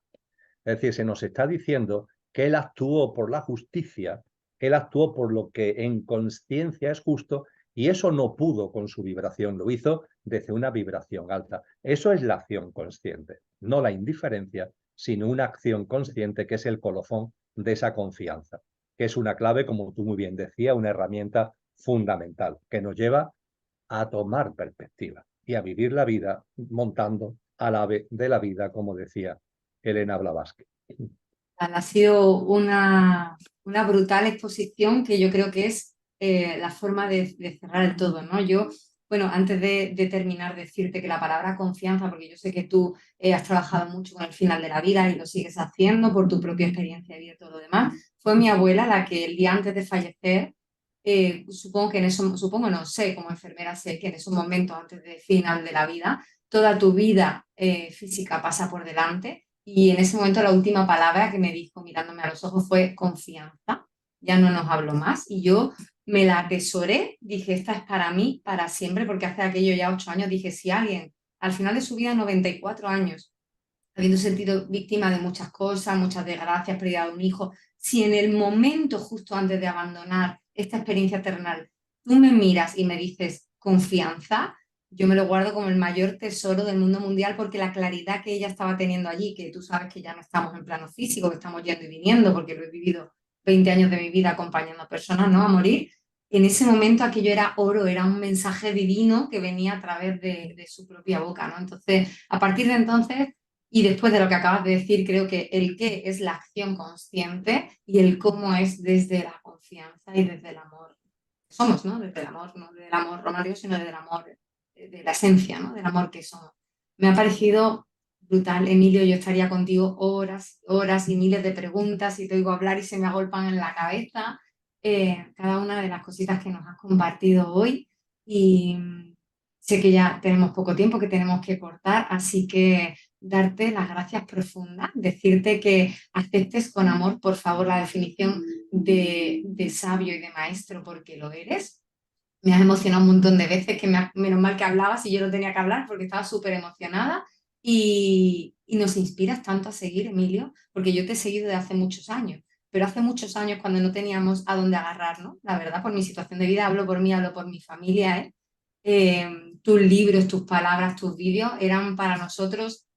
B: Es decir, se nos está diciendo que él actuó por la justicia, él actuó por lo que en conciencia es justo, y eso no pudo con su vibración, lo hizo desde una vibración alta. Eso es la acción consciente, no la indiferencia, sino una acción consciente que es el colofón de esa confianza, que es una clave, como tú muy bien decías, una herramienta fundamental que nos lleva a tomar perspectiva y a vivir la vida montando al ave de la vida, como decía Elena Blavatsky.
A: Ha sido una brutal exposición que yo creo que es la forma de cerrar el todo, ¿no? Yo, bueno, antes de terminar, decirte que la palabra confianza, porque yo sé que tú has trabajado mucho con el final de la vida y lo sigues haciendo por tu propia experiencia de vida y todo lo demás, fue mi abuela la que el día antes de fallecer, supongo que en eso, supongo, no sé, como enfermera sé que en esos momentos antes del final de la vida, toda tu vida física pasa por delante y en ese momento la última palabra que me dijo mirándome a los ojos fue confianza. Ya no nos habló más y yo me la atesoré, dije, esta es para mí, para siempre, porque hace aquello ya 8 años dije, si alguien al final de su vida, 94 años, habiendo sentido víctima de muchas cosas, muchas desgracias, pérdida de un hijo, si en el momento justo antes de abandonar esta experiencia terrenal, tú me miras y me dices confianza, yo me lo guardo como el mayor tesoro del mundo mundial porque la claridad que ella estaba teniendo allí, que tú sabes que ya no estamos en plano físico, que estamos yendo y viniendo, porque lo he vivido 20 años de mi vida acompañando a personas, ¿no?, a morir. En ese momento aquello era oro, era un mensaje divino que venía a través de su propia boca, ¿no? Entonces, a partir de entonces, y después de lo que acabas de decir, creo que el qué es la acción consciente y el cómo es desde la confianza y desde el amor. Somos, ¿no? Desde el amor, no del amor romántico, sino del amor, de la esencia, ¿no? Del amor que somos. Me ha parecido brutal, Emilio. Yo estaría contigo horas, horas y miles de preguntas y te oigo hablar y se me agolpan en la cabeza cada una de las cositas que nos has compartido hoy. Y sé que ya tenemos poco tiempo, que tenemos que cortar, así que darte las gracias profundas, decirte que aceptes con amor, por favor, la definición de sabio y de maestro, porque lo eres. Me has emocionado un montón de veces, que menos mal que hablabas y yo no tenía que hablar porque estaba súper emocionada y nos inspiras tanto a seguir, Emilio, porque yo te he seguido desde hace muchos años, pero hace muchos años cuando no teníamos a dónde agarrar, ¿no? La verdad, por mi situación de vida, hablo por mí, hablo por mi familia, ¿eh? Tus libros, tus palabras, tus vídeos eran para nosotros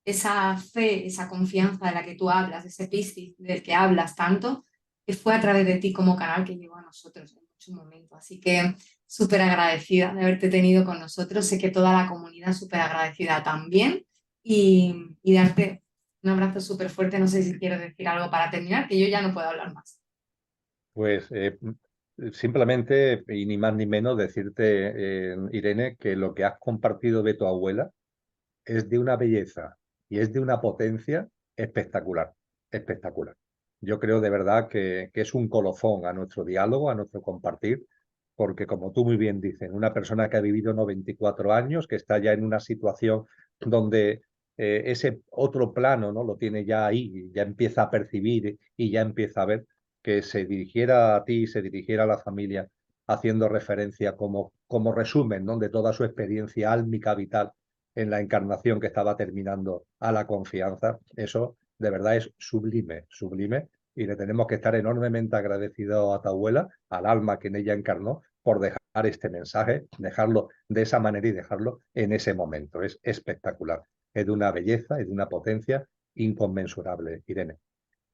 A: esa fe, esa confianza de la que tú hablas, ese Piscis del que hablas tanto, que fue a través de ti como canal que llegó a nosotros en muchos momentos. Así que súper agradecida de haberte tenido con nosotros. Sé que toda la comunidad súper agradecida también y darte un abrazo súper fuerte. No sé si quieres decir algo para terminar, que yo ya no puedo hablar más.
B: Pues simplemente, y ni más ni menos, decirte, Irene, que lo que has compartido de tu abuela es de una belleza y es de una potencia espectacular, espectacular. Yo creo de verdad que es un colofón a nuestro diálogo, a nuestro compartir, porque como tú muy bien dices, una persona que ha vivido 94 años, que está ya en una situación donde ese otro plano, ¿no?, lo tiene ya ahí, ya empieza a percibir y ya empieza a ver, que se dirigiera a ti, se dirigiera a la familia, haciendo referencia como resumen, ¿no?, de toda su experiencia álmica vital en la encarnación que estaba terminando, a la confianza, eso de verdad es sublime, sublime, y le tenemos que estar enormemente agradecidos a tu abuela, al alma que en ella encarnó, por dejar este mensaje, dejarlo de esa manera y dejarlo en ese momento. Es espectacular, es de una belleza, es de una potencia inconmensurable, Irene.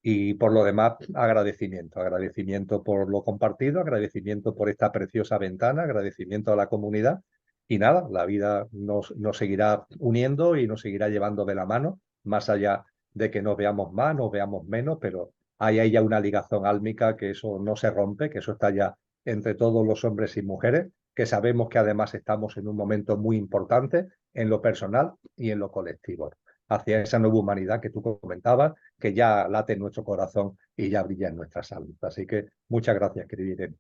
B: Y por lo demás, agradecimiento, agradecimiento por lo compartido, agradecimiento por esta preciosa ventana, agradecimiento a la comunidad. Y nada, la vida nos seguirá uniendo y nos seguirá llevando de la mano, más allá de que nos veamos más, nos veamos menos, pero hay ya una ligazón álmica, que eso no se rompe, que eso está ya entre todos los hombres y mujeres, que sabemos que además estamos en un momento muy importante en lo personal y en lo colectivo, hacia esa nueva humanidad que tú comentabas, que ya late en nuestro corazón y ya brilla en nuestra salud. Así que muchas gracias, querida Irene.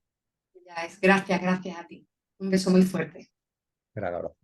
A: Ya es. Gracias, gracias a ti. Un beso muy fuerte.
B: Gran abrazo.